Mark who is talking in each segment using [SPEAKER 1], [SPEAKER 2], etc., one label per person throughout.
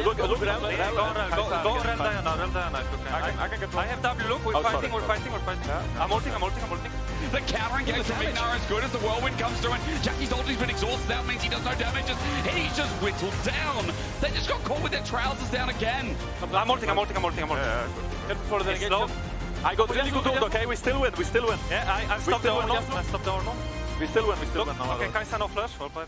[SPEAKER 1] Look,
[SPEAKER 2] Go Rell, Diana.
[SPEAKER 1] I can get
[SPEAKER 2] I have W, look, we're fighting. I'm ulting.
[SPEAKER 3] The counter engage from igNar as good as the whirlwind comes through, and Jackie's ulti's been exhausted. That means he does no damage. He's just whittled down. They just got caught with their trousers down again.
[SPEAKER 2] I'm ulting.
[SPEAKER 1] for the engagement. I got really good ult, okay? We still win.
[SPEAKER 2] Yeah, I stopped the Ornn.
[SPEAKER 1] We still win.
[SPEAKER 2] Okay, Kai'Sa no flash. Well played.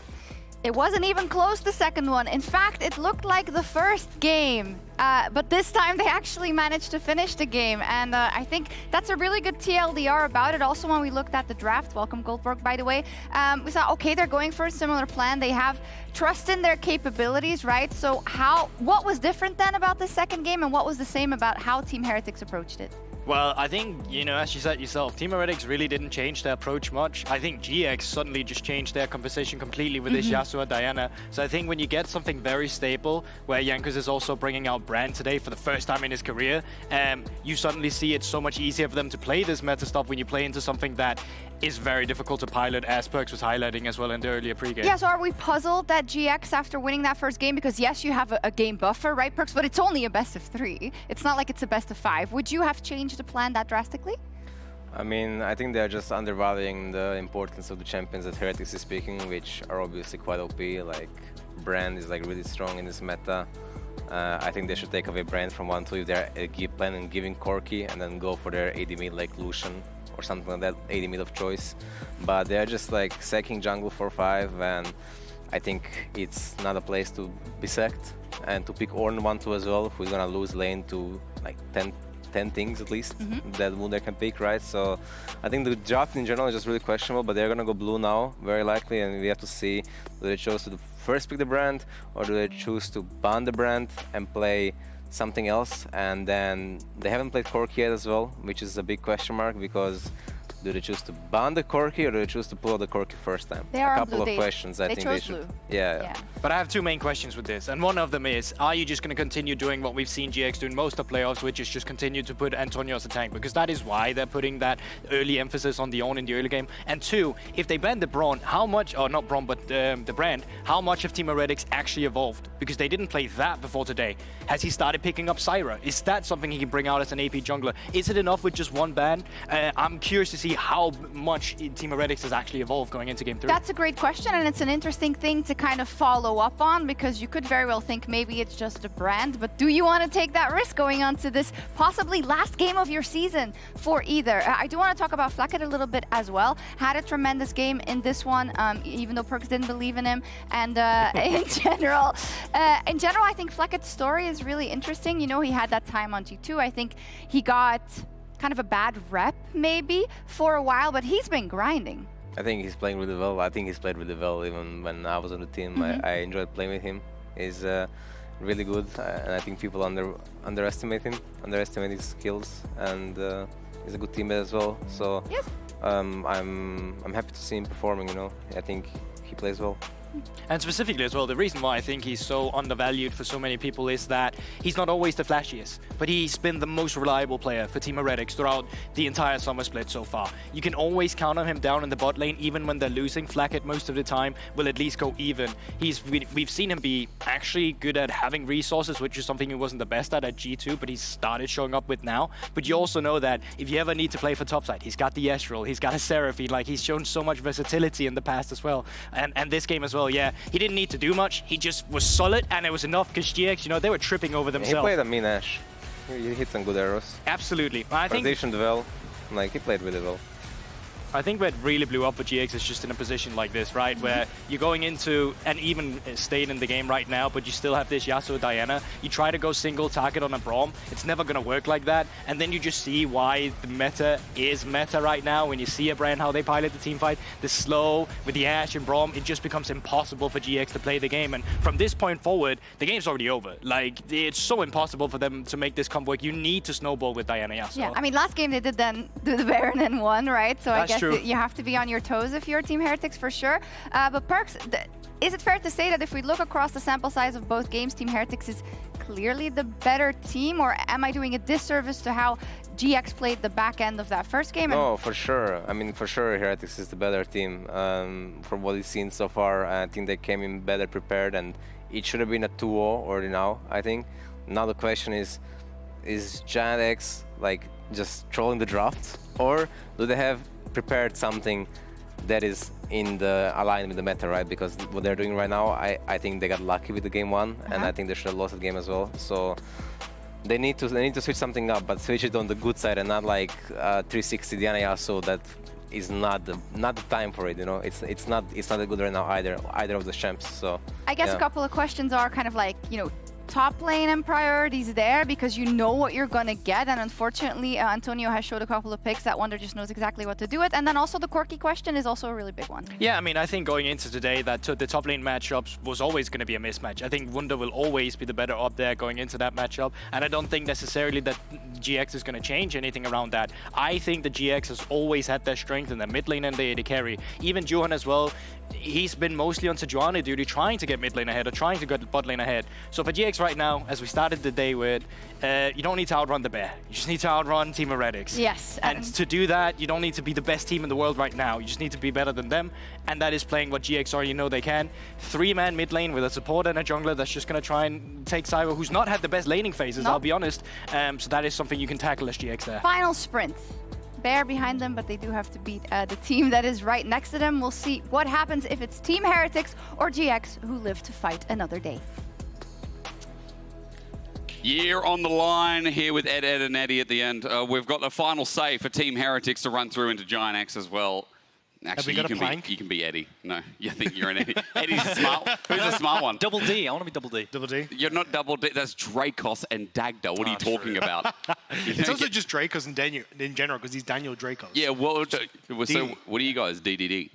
[SPEAKER 4] It wasn't even close, the second one. In fact, it looked like the first game. But this time they actually managed to finish the game. And I think that's a really good TLDR about it. Also, when we looked at the draft, welcome Guldborg, by the way, we thought, okay, they're going for a similar plan. They have trust in their capabilities, right? So what was different then about the second game, and what was the same about how Team Heretics approached it?
[SPEAKER 5] Well, I think, you know, as you said yourself, Team Heretics really didn't change their approach much. I think Giantx suddenly just changed their composition completely with this Yasuo Diana. So I think when you get something very stable, where Jankoos is also bringing out Brand today for the first time in his career, you suddenly see it's so much easier for them to play this meta stuff when you play into something that is very difficult to pilot, as Perks was highlighting as well in the earlier pregame.
[SPEAKER 4] Yeah, so are we puzzled that Giantx, after winning that first game, because yes, you have a game buffer, right, Perks, but it's only a best of 3. It's not like it's a best of 5. Would you have changed the plan that drastically?
[SPEAKER 6] I mean, I think they're just undervaluing the importance of the champions that Heretics is speaking, which are obviously quite OP. Like, Brand is like really strong in this meta. I think they should take away Brand from 1-2 if they're planning on giving Corki, and then go for their AD mid like Lucian or something like that, AD mid of choice. But they're just like sacking jungle 4-5, and I think it's not a place to be sacked. And to pick Ornn 1-2 as well, who's gonna lose lane to like 10 things at least that Wunder can pick, right? So I think the draft in general is just really questionable, but they're gonna go blue now, very likely, and we have to see do they choose to first pick the Brand, or do they choose to ban the Brand and play something else. And then they haven't played Corki yet as well, which is a big question mark, because do they choose to ban the Corki, or do they choose to pull out the Corki first time?
[SPEAKER 4] They are
[SPEAKER 6] a couple
[SPEAKER 4] blue.
[SPEAKER 6] of questions I think they should.
[SPEAKER 4] Blue.
[SPEAKER 6] Yeah.
[SPEAKER 5] But I have two main questions with this, and one of them is, are you just going to continue doing what we've seen Giantx do in most of playoffs, which is just continue to put Antonio as a tank, because that is why they're putting that early emphasis on the Ornn in the early game. And two, if they ban the Braun, how much, or not Braun, but the Brand, how much of Team Heretics actually evolved? Because they didn't play that before today. Has he started picking up Syra? Is that something he can bring out as an AP jungler? Is it enough with just one ban? I'm curious to see how much Team Heretics has actually evolved going into Game 3.
[SPEAKER 4] That's a great question, and it's an interesting thing to kind of follow up on, because you could very well think maybe it's just a Brand, but do you want to take that risk going on to this possibly last game of your season for either? I do want to talk about Flakked a little bit as well. Had a tremendous game in this one, even though Perks didn't believe in him. And in general, I think Flakked's story is really interesting. You know, he had that time on G2. I think he got kind of a bad rep maybe for a while, but he's been grinding.
[SPEAKER 6] I think he's playing really well. I think he's played really well even when I was on the team. I enjoyed playing with him. He's really good, and I think people underestimate him, underestimate his skills, and he's a good teammate as well. So
[SPEAKER 4] yes.
[SPEAKER 6] I'm happy to see him performing. You know, I think he plays well.
[SPEAKER 5] And specifically as well, the reason why I think he's so undervalued for so many people is that he's not always the flashiest, but he's been the most reliable player for Team Heretics throughout the entire Summer Split so far. You can always count on him down in the bot lane, even when they're losing. Flakked most of the time will at least go even. We've seen him be actually good at having resources, which is something he wasn't the best at G2, but he's started showing up with now. But you also know that if you ever need to play for topside, he's got the Ashe role, he's got a Seraphine, like he's shown so much versatility in the past as well. And this game as well. Yeah, he didn't need to do much. He just was solid, and it was enough because Giantx, you know, they were tripping over themselves.
[SPEAKER 6] He played a mean Ashe. He hit some good arrows.
[SPEAKER 5] Absolutely. I think
[SPEAKER 6] positioned well. Like, he played really well.
[SPEAKER 5] I think what really blew up for Giantx is just in a position like this, right? Where you're going into an even state in the game right now, but you still have this Yasuo Diana. You try to go single target on a Braum. It's never going to work like that. And then you just see why the meta is meta right now. When you see a Brand, how they pilot the team fight, the slow with the Ashe and Braum, it just becomes impossible for Giantx to play the game. And from this point forward, the game's already over. Like, it's so impossible for them to make this comp work. You need to snowball with Diana Yasuo.
[SPEAKER 4] Yeah, I mean, last game they did then do the Baron and won, right? So I guess
[SPEAKER 5] true.
[SPEAKER 4] You have to be on your toes if you're Team Heretics for sure. But Perks, is it fair to say that if we look across the sample size of both games, Team Heretics is clearly the better team, or am I doing a disservice to how GX played the back end of that first game?
[SPEAKER 6] No, for sure. I mean, for sure, Heretics is the better team. From what we've seen so far, I think they came in better prepared, and it should have been a 2-0 already now, I think. Now the question is Giantx like just trolling the draft, or do they have prepared something that is in the aligned with the meta, right? Because what they're doing right now, I think they got lucky with the game one, and I think they should have lost the game as well. So they need to switch something up, but switch it on the good side and not like 360 Diana Yasuo. That is not the time for it. You know, it's not that good right now either of the champs. So
[SPEAKER 4] I guess a couple of questions are kind of like, you know, top lane and priorities there, because you know what you're gonna get, and unfortunately Antonio has showed a couple of picks that Wunder just knows exactly what to do with. And then also the quirky question is also a really big one.
[SPEAKER 5] Yeah, I mean, I think going into today that the top lane matchups was always going to be a mismatch. I think Wunder will always be the better up there going into that matchup, and I don't think necessarily that GX is going to change anything around that. I think the GX has always had their strength in the mid lane and the AD carry. Even Juhan as well, he's been mostly on Sejuani duty, trying to get mid lane ahead or trying to get bot lane ahead. So for GX right now, as we started the day with, you don't need to outrun the bear. You just need to outrun Team Heretics.
[SPEAKER 4] Yes.
[SPEAKER 5] And to do that, you don't need to be the best team in the world right now. You just need to be better than them, and that is playing what GX already know they can. 3-man mid lane with a support and a jungler that's just going to try and take Zwyroo, who's not had the best laning phases, I'll be honest. So that is something you can tackle as GX there.
[SPEAKER 4] Final sprint. Bear behind them, but they do have to beat the team that is right next to them. We'll see what happens if it's Team Heretics or GX who live to fight another day.
[SPEAKER 3] Year on the line here with Ed and Eddie at the end. We've got the final say for Team Heretics to run through into Giantx as well. Actually, you can be Eddie. No, you think you're an Eddie. Eddie's smart. Who's the smart one?
[SPEAKER 2] Double D. I want to be Double D.
[SPEAKER 7] Double D?
[SPEAKER 3] You're not Double D. That's Dracos and Dagda. What are you talking about?
[SPEAKER 7] It's also just Dracos and Daniel in general, because he's Daniel Dracos.
[SPEAKER 3] Yeah, well, so what are you guys? DDD?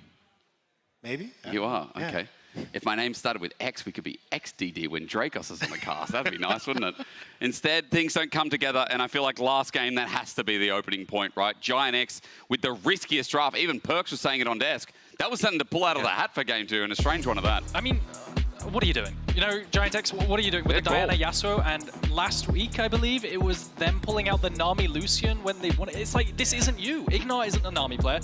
[SPEAKER 7] Maybe?
[SPEAKER 3] You are?
[SPEAKER 7] Yeah.
[SPEAKER 3] Okay. If my name started with X, we could be XDD when Dracos is in the cast. That'd be nice, wouldn't it? Instead, things don't come together, and I feel like last game, that has to be the opening point, right? Giantx with the riskiest draft. Even Perks was saying it on desk. That was something to pull out of the hat for game 2, and a strange one of that.
[SPEAKER 2] I mean, what are you doing? You know, Giantx, what are you doing with the Diana Yasuo? And last week, I believe, it was them pulling out the Nami Lucian when they won. It's like, this isn't you. igNar isn't a Nami player.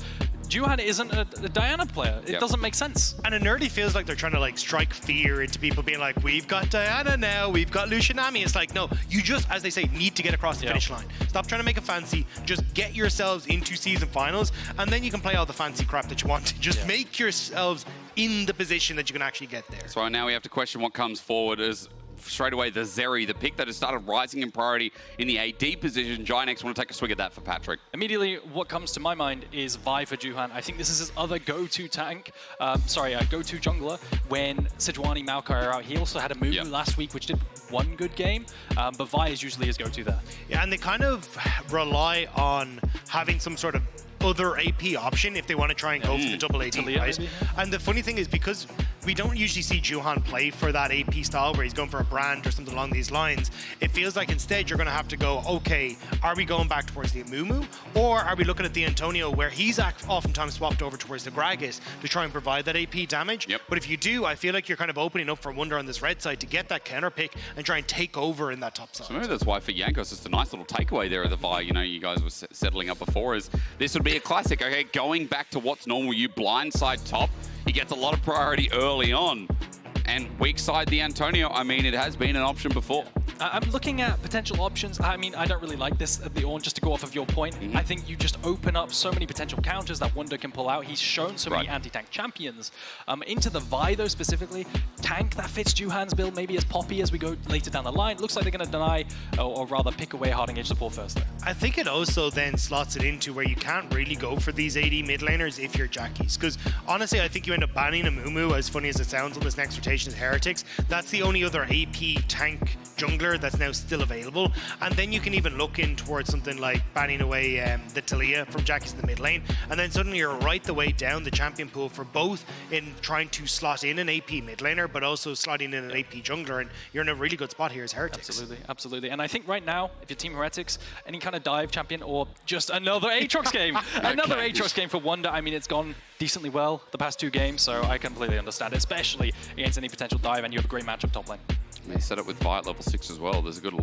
[SPEAKER 2] Juhan isn't a Diana player. It doesn't make sense.
[SPEAKER 7] And it nerdy feels like they're trying to like strike fear into people, being like, we've got Diana now, we've got Lucianami. It's like, no, you just, as they say, need to get across the finish line. Stop trying to make it fancy. Just get yourselves into season finals, and then you can play all the fancy crap that you want to. Just make yourselves in the position that you can actually get there.
[SPEAKER 3] So now we have to question what comes forward as straight away the Zeri, the pick that has started rising in priority in the AD position. Giantx want to take a swig at that for Patrik.
[SPEAKER 2] Immediately, what comes to my mind is Vi for Juhan. I think this is his other go-to tank, go-to jungler when Sejuani, Maokai are out. He also had a move last week, which did one good game, but Vi is usually his go-to there.
[SPEAKER 7] Yeah, and they kind of rely on having some sort of other AP option if they want to try and go for the double AD,
[SPEAKER 2] Taliyah,
[SPEAKER 7] right?
[SPEAKER 2] maybe?
[SPEAKER 7] And the funny thing is, because we don't usually see Juhan play for that AP style where he's going for a brand or something along these lines, it feels like instead you're going to have to go, okay, are we going back towards the Amumu, or are we looking at the Antonio where he's oftentimes swapped over towards the Gragas to try and provide that AP damage? But if you do, I feel like you're kind of opening up for Wunder on this red side to get that counter pick and try and take over in that top side.
[SPEAKER 3] So maybe that's why for Jankoos, it's a nice little takeaway there of the Vi. You know, you guys were settling up before, is this would be a classic. Okay, going back to what's normal, you blindside top, he gets a lot of priority early on. And weak side the Antonio, I mean, it has been an option before.
[SPEAKER 2] I'm looking at potential options. I mean, I don't really like this at the Ornn, just to go off of your point. I think you just open up so many potential counters that Wunder can pull out. He's shown so many anti-tank champions. Into the Vi, though, specifically, tank that fits Juhan's build, maybe as Poppy as we go later down the line. Looks like they're going to deny, or rather pick away Harding Edge support first, though.
[SPEAKER 7] I think it also then slots it into where you can't really go for these AD mid laners if you're Jackies. Because honestly, I think you end up banning Amumu, as funny as it sounds, on this next rotation of Heretics. That's the only other AP tank jungler that's now still available. And then you can even look in towards something like banning away the Taliyah from Jackie's in the mid lane. And then suddenly you're right the way down the champion pool for both in trying to slot in an AP mid laner, but also slotting in an AP jungler. And you're in a really good spot here as Heretics.
[SPEAKER 2] Absolutely, absolutely. And I think right now, if you're Team Heretics, any kind of dive champion or just another Aatrox game, another Aatrox game for Wunder, I mean, it's gone decently well the past 2 games, so I completely understand it, especially against any potential dive, and you have a great matchup top lane.
[SPEAKER 3] They set up with Vi at level 6 as well. There's a good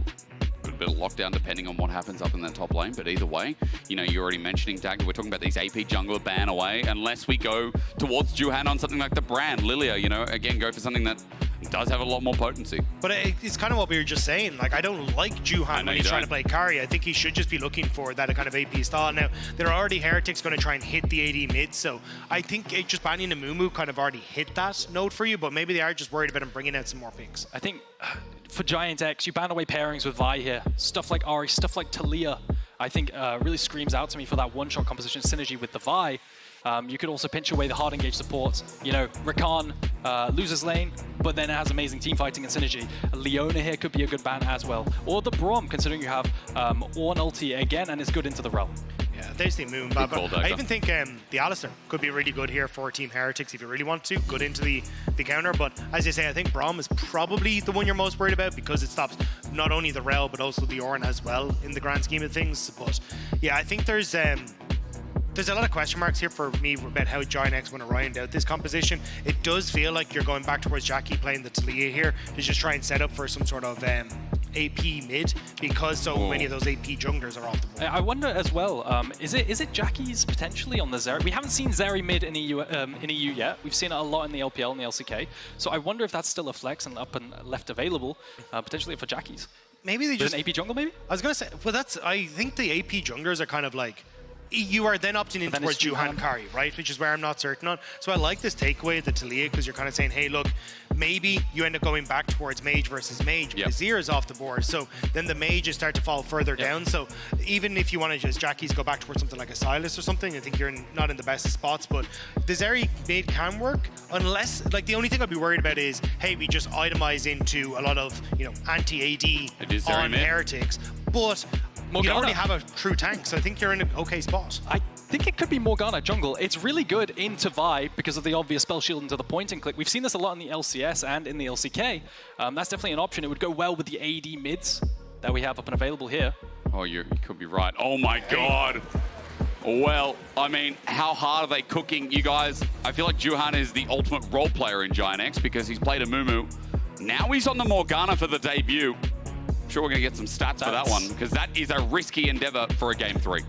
[SPEAKER 3] bit of lockdown depending on what happens up in that top lane, but either way, you know, you're already mentioning, Dagda, we're talking about these AP jungler ban away, unless we go towards Juhan on something like the brand, Lilia, you know, again, go for something that does have a lot more potency.
[SPEAKER 7] But it's kind of what we were just saying. Like, I don't like Juhan when he's trying to play carry. I think he should just be looking for that kind of AP style. Now, there are already Heretics going to try and hit the AD mid, so I think just banning a Mumu kind of already hit that note for you, but maybe they are just worried about him bringing out some more picks.
[SPEAKER 2] I think for Giantx, you ban away pairings with Vi here. Stuff like Ahri, stuff like Taliyah, I think really screams out to me for that one-shot composition synergy with the Vi. You could also pinch away the hard engage supports. You know, Rakan loses lane, but then it has amazing team fighting and synergy. Leona here could be a good ban as well. Or the Braum, considering you have Ornn ulti again, and it's good into the Rell.
[SPEAKER 7] Yeah, there's the moon. But I even think the Alistar could be really good here for Team Heretics if you really want to. Good into the counter. But as you say, I think Braum is probably the one you're most worried about because it stops not only the Rell, but also the Ornn as well in the grand scheme of things. But yeah, I think there's a lot of question marks here for me about how Giantx want to round out this composition. It does feel like you're going back towards Jackie playing the Taliyah here to just try and set up for some sort of AP mid because so many of those AP junglers are off the board.
[SPEAKER 2] I wonder as well, is it Jackie's potentially on the Zeri? We haven't seen Zeri mid in EU yet. We've seen it a lot in the LPL and the LCK. So I wonder if that's still a flex and up and left available, potentially for Jackie's.
[SPEAKER 7] Maybe they just...
[SPEAKER 2] an AP jungle maybe?
[SPEAKER 7] I was going to say, well, I think the AP junglers are kind of like, you are then opting in towards Juhan carry, right? Which is where I'm not certain on. So I like this takeaway, the Taliyah, because you're kind of saying, hey, look, maybe you end up going back towards mage versus mage, but Azir is off the board. So then the mages start to fall further down. So even if you want to just Jackie's go back towards something like a Silas or something, I think you're not in the best of spots. But the Zeri mid can work unless, like, the only thing I'd be worried about is, hey, we just itemize into a lot of, you know, anti-AD on Heretics. But Morgana. You already have a true tank, so I think you're in an okay spot.
[SPEAKER 2] I think it could be Morgana jungle. It's really good into Vi because of the obvious spell shield into the point and click. We've seen this a lot in the LCS and in the LCK. That's definitely an option. It would go well with the AD mids that we have up and available here.
[SPEAKER 3] Oh, you could be right. Oh my God. Well, I mean, how hard are they cooking? You guys, I feel like Juhan is the ultimate role player in Giantx because he's played a Mumu. Now he's on the Morgana for the debut. Sure, we're going to get some stats for that one because that is a risky endeavor for a game 3.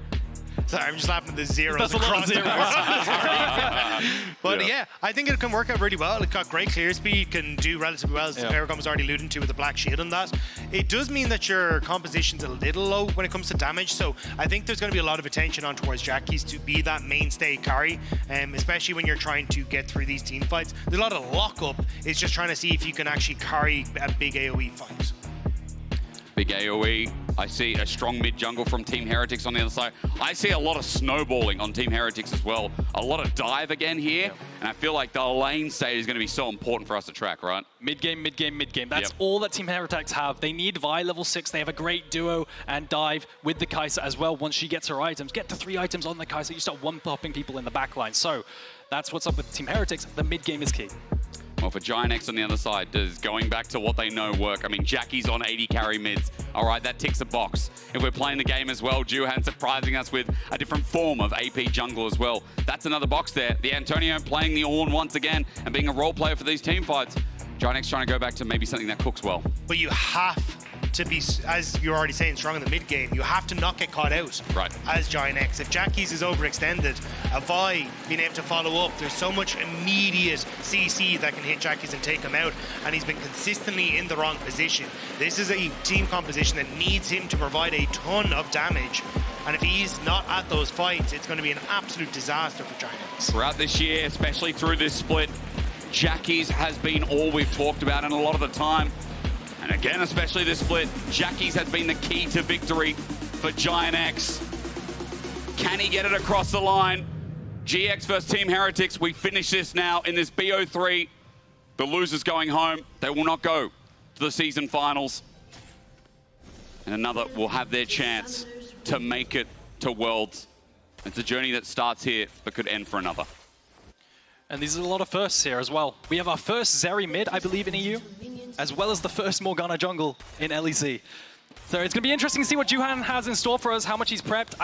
[SPEAKER 7] Sorry, I'm just laughing at the zeros across the board. But yeah, I think it can work out really well. It got great clear speed, can do relatively well, as Eragon was already alluding to with the black shield on that. It does mean that your composition's a little low when it comes to damage, so I think there's going to be a lot of attention on towards Jackie's to be that mainstay carry, especially when you're trying to get through these team fights. There's a lot of lockup. It's just trying to see if you can actually carry a big AoE fight.
[SPEAKER 3] Big AoE. I see a strong mid jungle from Team Heretics on the other side. I see a lot of snowballing on Team Heretics as well. A lot of dive again here. And I feel like the lane state is going to be so important for us to track, right?
[SPEAKER 2] Mid game, mid game, mid game. That's all that Team Heretics have. They need Vi level 6. They have a great duo and dive with the Kai'Sa as well. Once she gets her items, get to 3 items on the Kai'Sa, you start one-popping people in the backline. So that's what's up with Team Heretics. The mid game is key.
[SPEAKER 3] Well, for Giantx on the other side, does going back to what they know work? I mean, Jackie's on 80 carry mids. All right, that ticks a box. If we're playing the game as well, Juhan surprising us with a different form of AP jungle as well. That's another box there. The Antonio playing the Ornn once again and being a role player for these team fights. Giantx trying to go back to maybe something that cooks well.
[SPEAKER 7] But you have to be, as you're already saying, strong in the mid game. You have to not get caught out as Giantx. If Jackie's is overextended, a Vi being able to follow up, there's so much immediate CC that can hit Jackie's and take him out, and he's been consistently in the wrong position. This is a team composition that needs him to provide a ton of damage, and if he's not at those fights, it's going to be an absolute disaster for Giantx.
[SPEAKER 3] Throughout this year, especially through this split, Jackie's has been all we've talked about, and a lot of the time, and again, especially this split, Jackie's has been the key to victory for Giantx. Can he get it across the line? GX versus Team Heretics. We finish this now in this BO3. The losers going home. They will not go to the season finals. and another will have their chance to make it to Worlds. It's a journey that starts here, but could end for another.
[SPEAKER 2] And these are a lot of firsts here as well. We have our first Zeri mid, I believe, in EU, as well as the first Morgana jungle in LEC. So it's going to be interesting to see what Juhan has in store for us, how much he's prepped.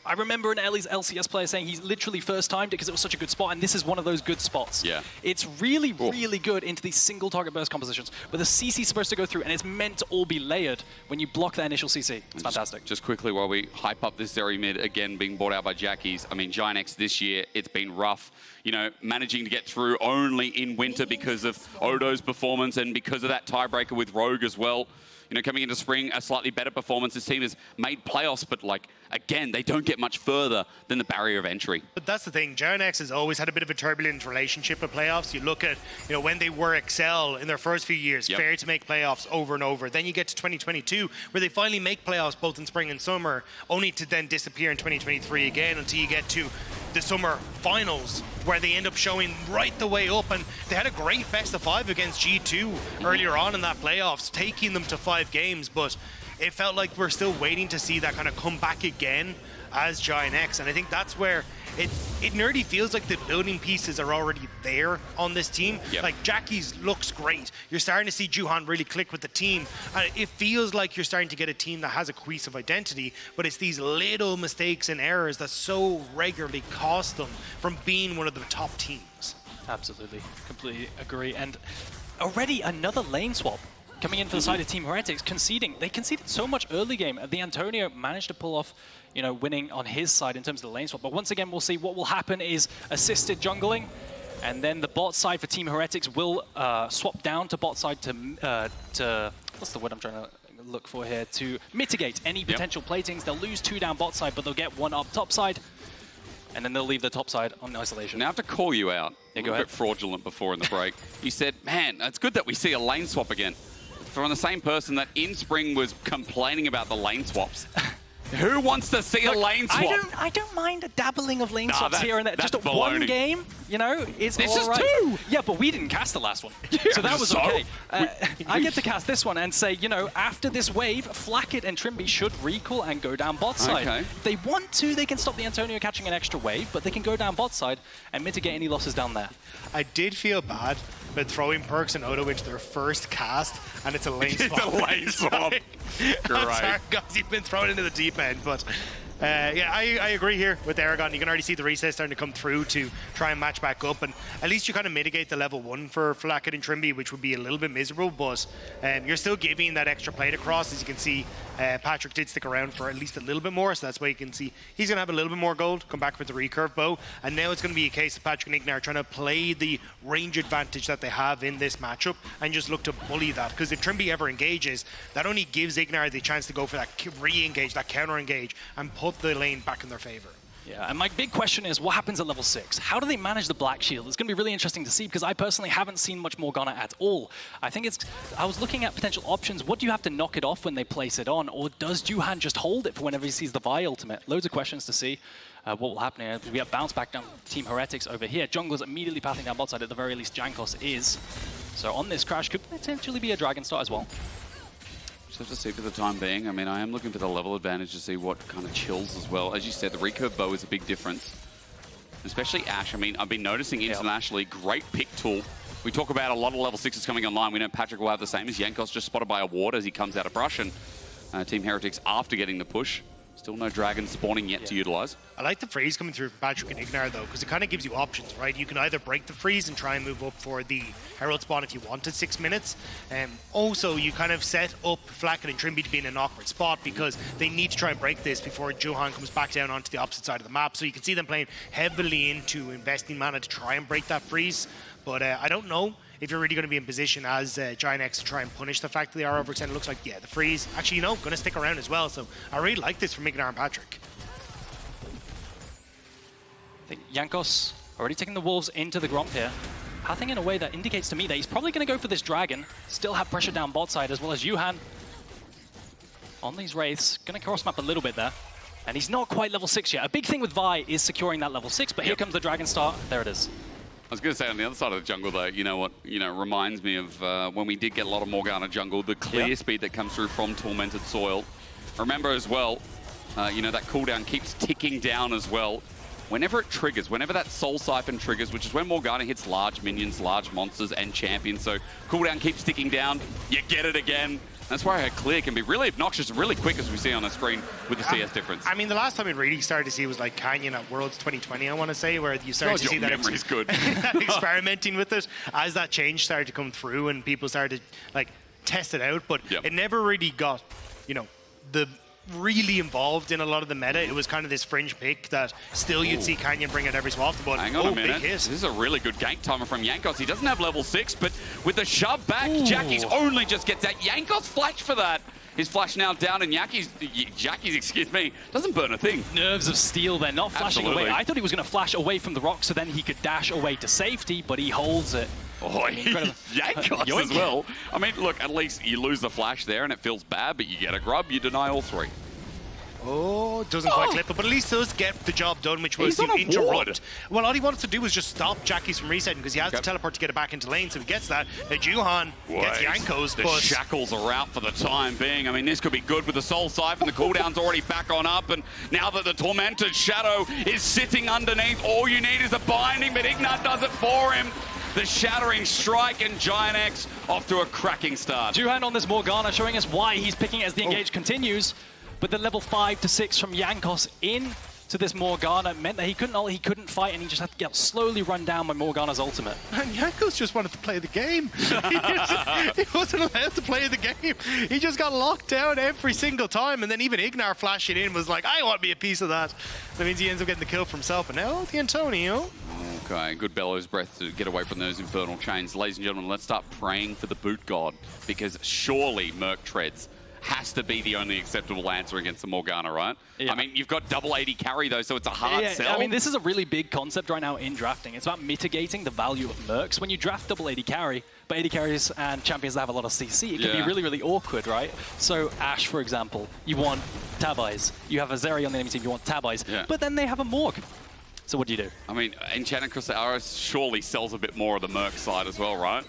[SPEAKER 2] I remember an LCS player saying he's literally first timed it because it was such a good spot, and this is one of those good spots.
[SPEAKER 3] Yeah.
[SPEAKER 2] It's really, really good into these single target burst compositions, but the CC is supposed to go through, and it's meant to all be layered when you block that initial CC. It's fantastic.
[SPEAKER 3] Just quickly, while we hype up this Zeri mid, again, being bought out by Jackies, I mean, Giantx this year, it's been rough. You know, managing to get through only in winter because of Odo's performance and because of that tiebreaker with Rogue as well. You know, coming into spring, a slightly better performance. This team has made playoffs, but like, again, they don't get much further than the barrier of entry.
[SPEAKER 7] But that's the thing. Giantx has always had a bit of a turbulent relationship with playoffs. You look at, you know, when they were Excel in their first few years, fair to make playoffs over and over. Then you get to 2022, where they finally make playoffs both in spring and summer, only to then disappear in 2023 again until you get to the summer finals, where they end up showing right the way up. And they had a great best of 5 against G2 earlier on in that playoffs, taking them to 5 games, but it felt like we're still waiting to see that kind of come back again as Giantx. And I think that's where it nerdy feels like the building pieces are already there on this team. Like Jackie's looks great. You're starting to see Juhan really click with the team. And it feels like you're starting to get a team that has a cohesive identity, but it's these little mistakes and errors that so regularly cost them from being one of the top teams.
[SPEAKER 2] Absolutely, completely agree. And already another lane swap coming in for the side of Team Heretics, conceding. They conceded so much early game. The Antonio managed to pull off, you know, winning on his side in terms of the lane swap. But once again, we'll see what will happen is assisted jungling, and then the bot side for Team Heretics will swap down to bot side to what's the word I'm trying to look for here, to mitigate any potential platings. They'll lose 2 down bot side, but they'll get 1 up top side, and then they'll leave the top side on isolation.
[SPEAKER 3] Now I have to call you out.
[SPEAKER 2] Yeah,
[SPEAKER 3] a bit fraudulent before in the break. You said, man, it's good that we see a lane swap again. From the same person that in spring was complaining about the lane swaps. Who wants to see a lane swap?
[SPEAKER 2] I don't mind a dabbling of lane swaps here and there. Just
[SPEAKER 3] baloney.
[SPEAKER 2] one game, you know, it's
[SPEAKER 3] this
[SPEAKER 2] all
[SPEAKER 3] is
[SPEAKER 2] right.
[SPEAKER 3] 2!
[SPEAKER 2] Yeah, but we didn't cast the last one. So that was okay. I get to cast this one and say, you know, after this wave, Flakked and Trymbi should recall and go down bot side.
[SPEAKER 3] Okay.
[SPEAKER 2] If they want to, they can stop the Antonio catching an extra wave, but they can go down bot side and mitigate any losses down there.
[SPEAKER 7] I did feel bad about throwing Perks and Odo into their first cast, and it's a lane swap.
[SPEAKER 3] It's a lane swap.
[SPEAKER 7] I'm sorry, guys, you've been thrown into the deep end, but yeah, I agree here with Eragon. You can already see the reset starting to come through to try and match back up, and at least you kind of mitigate the level 1 for Flakked and Trymbi, which would be a little bit miserable, but you're still giving that extra plate across. As you can see, Patrik did stick around for at least a little bit more, so that's why you can see he's going to have a little bit more gold, come back with the recurve bow, and now it's going to be a case of Patrik and igNar trying to play the range advantage that they have in this matchup and just look to bully that, because if Trymbi ever engages, that only gives igNar the chance to go for that re-engage, that counter-engage, and put the lane back in their favor.
[SPEAKER 2] Yeah, and my big question is, what happens at level 6? How do they manage the Black Shield? It's going to be really interesting to see, because I personally haven't seen much Morgana at all. I think I was looking at potential options. What do you have to knock it off when they place it on? Or does Juhan just hold it for whenever he sees the Vi ultimate? Loads of questions to see what will happen here. We have bounce back down Team Heretics over here. Jungle's immediately pathing down bot side, at the very least Jankoos is. So on this crash could potentially be a Dragon start as well.
[SPEAKER 3] Just have to see for the time being. I mean, I am looking for the level advantage to see what kind of chills as well. As you said, the recurve bow is a big difference. Especially Ashe. I mean, I've been noticing internationally, great pick tool. We talk about a lot of level 6s coming online. We know Patrik will have the same as Jankoos, just spotted by a ward as he comes out of brush. And Team Heretics, after getting the push, still no dragon spawning yet to utilize.
[SPEAKER 7] I like the freeze coming through from Patrik and igNar, though, because it kind of gives you options, right? You can either break the freeze and try and move up for the Herald spawn if you wanted 6 minutes. Also, you kind of set up Flakked and Trymbi to be in an awkward spot because they need to try and break this before Juhan comes back down onto the opposite side of the map. So you can see them playing heavily into investing mana to try and break that freeze. But I don't know if you're really going to be in position as Giantx to try and punish the fact that they are overextended. It looks like, yeah, the freeze, actually, you know, going to stick around as well. So I really like this from igNar and Patrik.
[SPEAKER 2] I think Jankoos already taking the Wolves into the Gromp here. Pathing in a way that indicates to me that he's probably going to go for this Dragon. Still have pressure down bot side, as well as Juhan. On these Wraiths, going to cross map a little bit there. And he's not quite level 6 yet. A big thing with Vi is securing that level 6, but here comes the Dragon Star. There it is.
[SPEAKER 3] was going to say on the other side of the jungle, though, you know what? Reminds me of when we did get a lot of Morgana jungle, the clear speed that comes through from Tormented Soil. Remember as well, that cooldown keeps ticking down as well. Whenever it triggers, whenever that Soul Siphon triggers, which is when Morgana hits large minions, large monsters, and champions, so cooldown keeps ticking down, you get it again. That's why her clear can be really obnoxious and really quick, as we see on the screen with the CS difference.
[SPEAKER 7] I mean, the last time it really started to see was like Canyon at Worlds 2020, I want to say, where you started to see that
[SPEAKER 3] good.
[SPEAKER 7] experimenting with it as that change started to come through and people started to like test it out. But it never really got, really involved in a lot of the meta. It was kind of this fringe pick that still you'd see Canyon bring it every so often, but
[SPEAKER 3] hang on a minute.
[SPEAKER 7] Big hit.
[SPEAKER 3] This is a really good gank timer from Jankoos. He doesn't have level 6, but with the shove back, Jackie's only just gets that. Jankoos flash for that. His flash now down, and Jackie's, excuse me, doesn't burn a thing.
[SPEAKER 2] Nerves of steel, they're not flashing away. I thought he was going to flash away from the rock so then he could dash away to safety, but he holds it.
[SPEAKER 3] Oh, Jankoos as well. I mean, look, at least you lose the flash there and it feels bad, but you get a grub, you deny all 3.
[SPEAKER 7] Oh, doesn't quite clip it, but at least does get the job done, which was to interrupt. Well, all he wanted to do was just stop Jackie's from resetting because he has to teleport to get it back into lane, so he gets that. Juhan gets Jankoos,
[SPEAKER 3] the shackles are out for the time being. I mean, this could be good with the Soul Siphon. The cooldown's already back on up, and now that the Tormented Shadow is sitting underneath, all you need is a binding, but igNar does it for him. The Shattering Strike, and Giantx off to a cracking start.
[SPEAKER 2] Juhan on this Morgana showing us why he's picking it as the engage continues. But the level 5 to 6 from Jankoos in to this Morgana meant that he couldn't fight, and he just had to get slowly run down by Morgana's ultimate.
[SPEAKER 7] And Jankoos just wanted to play the game. He wasn't allowed to play the game. He just got locked down every single time, and then even igNar flashing in was like, I want to be a piece of that. That means he ends up getting the kill for himself. And now the Antonio.
[SPEAKER 3] Okay, good bellows breath to get away from those infernal chains. Ladies and gentlemen, let's start praying for the boot god, because surely Merc Treads has to be the only acceptable answer against the Morgana, right? Yeah. I mean, you've got double AD carry, though, so it's a hard sell.
[SPEAKER 2] I mean, this is a really big concept right now in drafting. It's about mitigating the value of Mercs. When you draft double AD carry, but AD carries and champions that have a lot of CC, it can be really, really awkward, right? So Ashe, for example, you want Tabais. You have a Zeri on the enemy team, you want Tabais. But then they have a Morg. So what do you do?
[SPEAKER 3] I mean, Enchanted Crystal surely sells a bit more of the Merc side as well, right?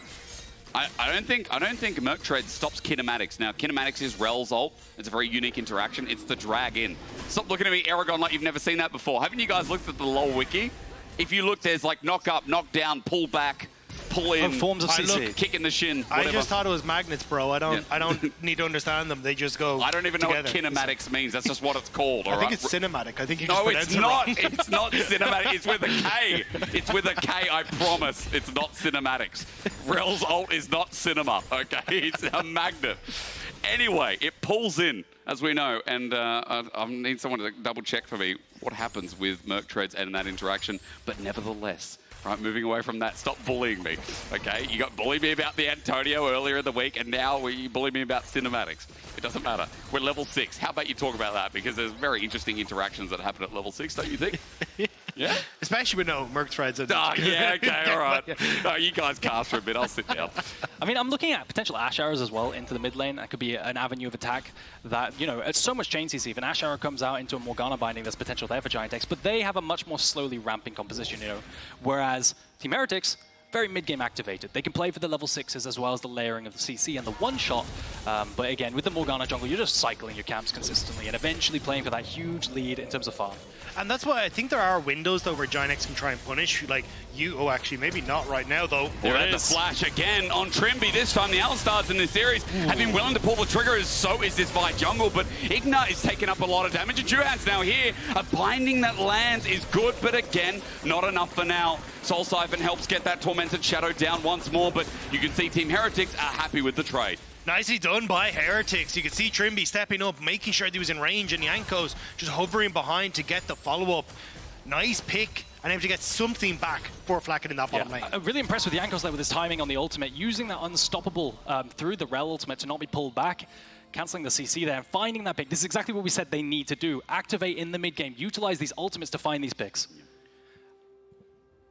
[SPEAKER 3] I don't think Merc Tread stops kinematics. Now, kinematics is Rell's ult. It's a very unique interaction. It's the drag in. Stop looking at me, Eragon, like you've never seen that before. Haven't you guys looked at the LoL wiki? If you look, there's like knock up, knock down, pull back, pull in,
[SPEAKER 2] forms of CC.
[SPEAKER 3] Kick in the shin, whatever.
[SPEAKER 7] I just thought it was magnets, bro. I don't need to understand them. They just go
[SPEAKER 3] I don't even know what kinematics means. That's just that's what it's called.
[SPEAKER 7] I think it's cinematic. I think you
[SPEAKER 3] No, it's not. It's not cinematic. It's with a K. It's with a K, I promise. It's not cinematics. Rell's ult is not cinema, okay? It's a magnet. Anyway, it pulls in, as we know, and I need someone to double check for me what happens with Merc Treads and that interaction, but nevertheless, right, moving away from that, stop bullying me, okay? You got bullied me about the Antonio earlier in the week, and now you bully me about cinematics. It doesn't matter. We're level 6. How about you talk about that? Because there's very interesting interactions that happen at level 6, don't you think? Yeah?
[SPEAKER 7] Especially with no Merc Treads.
[SPEAKER 3] Oh, yeah, okay, all right. No, you guys cast for a bit. I'll sit down.
[SPEAKER 2] I mean, I'm looking at potential Ashe arrows as well into the mid lane. That could be an avenue of attack that, it's so much chain CC. If an Ashe arrow comes out into a Morgana binding, there's potential there for Giantx, but they have a much more slowly ramping composition, whereas Team Heretics, very mid-game activated. They can play for the level 6s as well as the layering of the CC and the one-shot. But again, with the Morgana jungle, you're just cycling your camps consistently and eventually playing for that huge lead in terms of farm.
[SPEAKER 7] And that's why I think there are windows, though, where Giantx can try and punish, like, you... Oh, actually, maybe not right now, though.
[SPEAKER 3] They're at the flash again on Trymbi. This time, the Alistars in this series have been willing to pull the trigger, so is this Vi jungle. But igNar is taking up a lot of damage, and Juhan's now here. A binding that lands is good, but again, not enough for now. Soul Siphon helps get that Tormented Shadow down once more, but you can see Team Heretics are happy with the trade.
[SPEAKER 7] Nicely done by Heretics. You can see Trymbi stepping up, making sure that he was in range, and Jankoos just hovering behind to get the follow-up. Nice pick, and able to get something back for Flakked in that bottom lane.
[SPEAKER 2] I'm really impressed with Jankoos there with his timing on the ultimate, using that unstoppable through the Rell ultimate to not be pulled back, cancelling the CC there, and finding that pick. This is exactly what we said they need to do. Activate in the mid-game, utilize these ultimates to find these picks.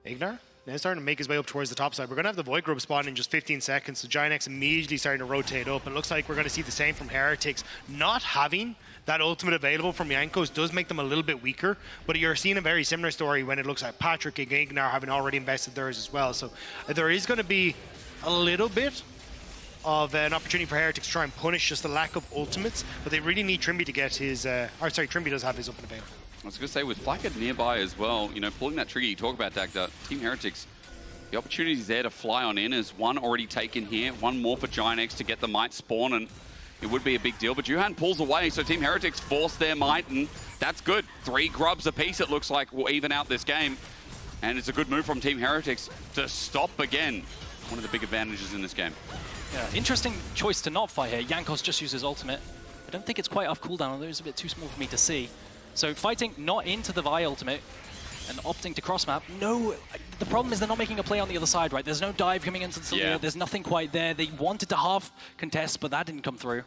[SPEAKER 7] igNar? Now starting to make his way up towards the top side. We're going to have the Void Grub spawn in just 15 seconds, so Giantx immediately starting to rotate up. And it looks like we're going to see the same from Heretics. Not having that ultimate available from Jankoos does make them a little bit weaker, but you're seeing a very similar story when it looks like Patrik and igNar having already invested theirs as well. So there is going to be a little bit of an opportunity for Heretics to try and punish just the lack of ultimates, but they really need Trymbi to get his, Trymbi does have his ultimate available.
[SPEAKER 3] I was going to say, with Flakked nearby as well, you know, pulling that trigger you talk about, Dagda, Team Heretics, the opportunity is there to fly on in. Is one already taken here, one more for Giantx to get the Might spawn, and it would be a big deal. But Juhan pulls away, so Team Heretics force their Might, and that's good. 3 grubs apiece, it looks like, will even out this game. And it's a good move from Team Heretics to stop again. One of the big advantages in this game.
[SPEAKER 2] Yeah, interesting choice to not fight here. Jankoos just uses ultimate. I don't think it's quite off cooldown, although it's a bit too small for me to see. So fighting not into the Vi ultimate and opting to cross map. No, the problem is they're not making a play on the other side, right? There's no dive coming into the Taliyah. There's nothing quite there. They wanted to half contest, but that didn't come through.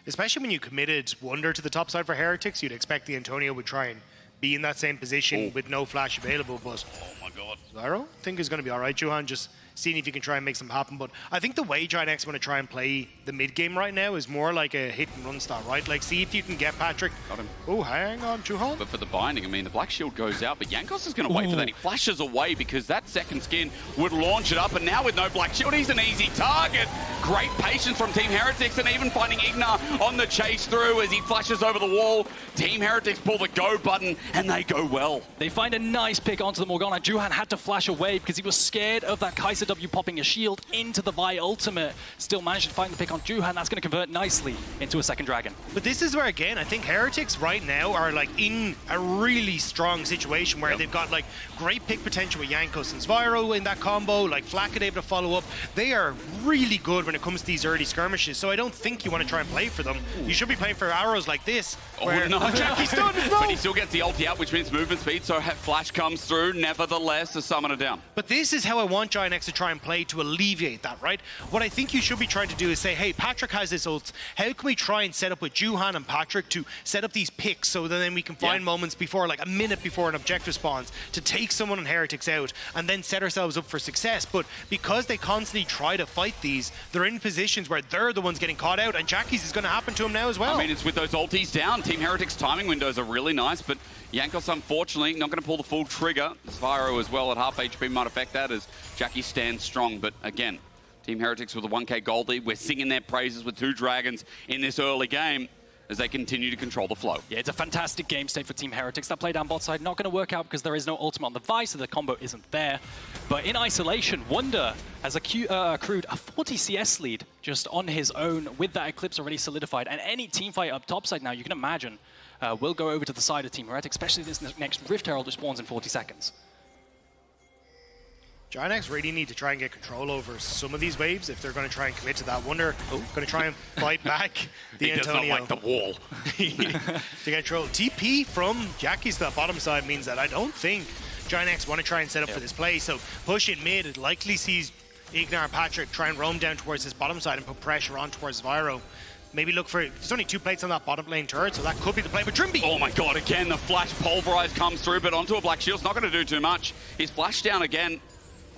[SPEAKER 7] Especially when you committed Wunder to the top side for Heretics, you'd expect the Antonio would try and be in that same position with no flash available, but
[SPEAKER 3] Oh my god.
[SPEAKER 7] Zwyroo, I think is going to be all right. Juhan, just seeing if you can try and make something happen. But I think the way Giantx want to try and play the mid game right now is more like a hit and run style, right? Like, see if you can get Patrik.
[SPEAKER 3] Got him.
[SPEAKER 7] Oh, hang on, Juhan.
[SPEAKER 3] But for the binding, I mean, the Black Shield goes out, but Jankoos is going to wait for that. He flashes away because that second skin would launch it up, and now with no Black Shield, he's an easy target. Great patience from Team Heretics, and even finding igNar on the chase through as he flashes over the wall. Team Heretics pull the go button, and they go well.
[SPEAKER 2] They find a nice pick onto the Morgana. Juhan had to flash away because he was scared of that Kai'Sa W popping a shield into the Vi ultimate. Still managed to find the pick on Juhan. That's going to convert nicely into a second dragon.
[SPEAKER 7] But this is where, again, I think Heretics right now are like in a really strong situation where they've got like great pick potential with Jankoos and Zwyroo in that combo, like Flakked able to follow up. They are really good when it comes to these early skirmishes, so I don't think you want to try and play for them. You should be playing for arrows like this. Where Jackie's done as well.
[SPEAKER 3] But he still gets the ulti out, which means movement speed, so Flash comes through, nevertheless, to summon it down.
[SPEAKER 7] But this is how I want Giantx to try and play to alleviate that, right? What I think you should be trying to do is say, hey, Patrik has this ult. How can we try and set up with Juhan and Patrik to set up these picks so that then we can find moments before, like a minute before an objective spawns, to take someone on Heretics out and then set ourselves up for success. But because they constantly try to fight these, they're in positions where they're the ones getting caught out, and Jackie's is going to happen to him now as well.
[SPEAKER 3] I mean, it's with those ultis down. Team Heretics' timing windows are really nice, but Jankoos, unfortunately, not going to pull the full trigger. Zwyroo as well at half HP might affect that as Jackie stands strong. But again, Team Heretics with a 1k gold lead. We're singing their praises with 2 dragons in this early game as they continue to control the flow.
[SPEAKER 2] Yeah, it's a fantastic game state for Team Heretics. That play down bot side not going to work out because there is no ultimate on the Vi, so the combo isn't there. But in isolation, Wunder has accrued a 40 CS lead just on his own with that Eclipse already solidified. And any team fight up top side now, you can imagine, will go over to the side of Team Heretics, especially this next Rift Herald who spawns in 40 seconds.
[SPEAKER 7] Giantx really need to try and get control over some of these waves if they're going to try and commit to that. Wunder going to try and fight back the Antonio.
[SPEAKER 3] He does not like the wall.
[SPEAKER 7] To get control. TP from Jackie's to that bottom side means that I don't think Giantx want to try and set up for this play. So push in mid, it likely sees igNar and Patrik try and roam down towards this bottom side and put pressure on towards Zwyroo. Maybe look for, there's only 2 plates on that bottom lane turret, so that could be the play. But Trymbi!
[SPEAKER 3] Oh my god, again, the flash pulverize comes through, but onto a Black Shield's not going to do too much. He's flashed down again.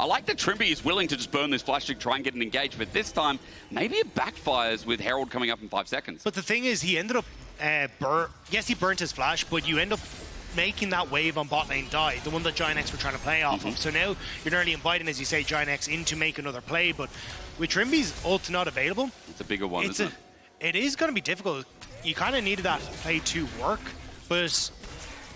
[SPEAKER 3] I like that Trymbi is willing to just burn this flash to try and get an engage, but this time, maybe it backfires with Herald coming up in 5 seconds.
[SPEAKER 7] But the thing is, he ended up, yes, he burnt his flash, but you end up making that wave on bot lane die, the one that Giantx were trying to play off of. So now you're nearly inviting, as you say, Giantx in to make another play, but with Trymbi's ult not available,
[SPEAKER 3] it's a bigger one, isn't it?
[SPEAKER 7] It is going to be difficult. You kind of needed that play to work, but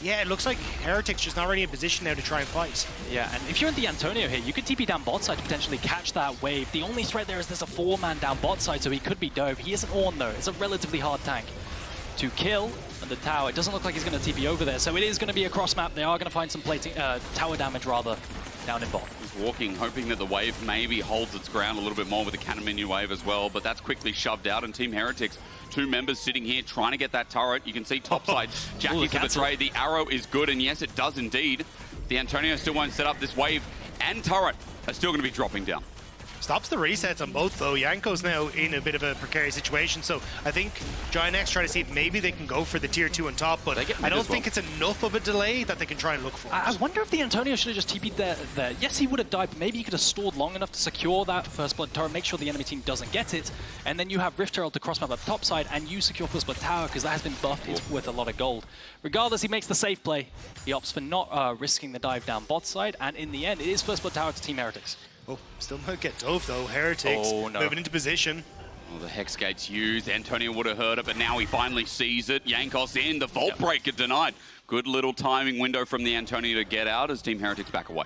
[SPEAKER 7] yeah, it looks like Heretics just not really in position now to try and fight.
[SPEAKER 2] Yeah, and if you're in the Antonio here, you could TP down bot side to potentially catch that wave. The only threat there is there's a 4-man down bot side, so he could be dove. He isn't Ornn though. It's a relatively hard tank to kill. And the tower, it doesn't look like he's going to TP over there, so it is going to be a cross map. They are going to find some plating, tower damage rather, down in bot.
[SPEAKER 3] He's walking, hoping that the wave maybe holds its ground a little bit more with the cannon minion wave as well, but that's quickly shoved out, and Team Heretics, 2 members sitting here trying to get that turret. You can see topside, Jackie for the trade. The arrow is good, and yes, it does indeed. The Antonio still won't set up this wave, and turret are still going to be dropping down.
[SPEAKER 7] Stops the resets on both, though. Jankoos now in a bit of a precarious situation, so I think Giantx trying to see if maybe they can go for the tier 2 on top, but I don't think it's enough of a delay that they can try and look for.
[SPEAKER 2] I wonder if the Antonio should have just TP'd there. Yes, he would have died, but maybe he could have stalled long enough to secure that first blood turret, make sure the enemy team doesn't get it, and then you have Rift Herald to cross map at the top side, and you secure first blood tower, because that has been buffed. It's worth a lot of gold. Regardless, he makes the safe play. He opts for not risking the dive down bot side, and in the end, it is first blood tower to Team Heretics.
[SPEAKER 7] Oh, still might get dove though. Heretics moving into position.
[SPEAKER 3] Well, the Hex Gate's used. Antonio would have heard it, but now he finally sees it. Jankoos in. The Vault Breaker denied. Good little timing window from the Antonio to get out as Team Heretics back away.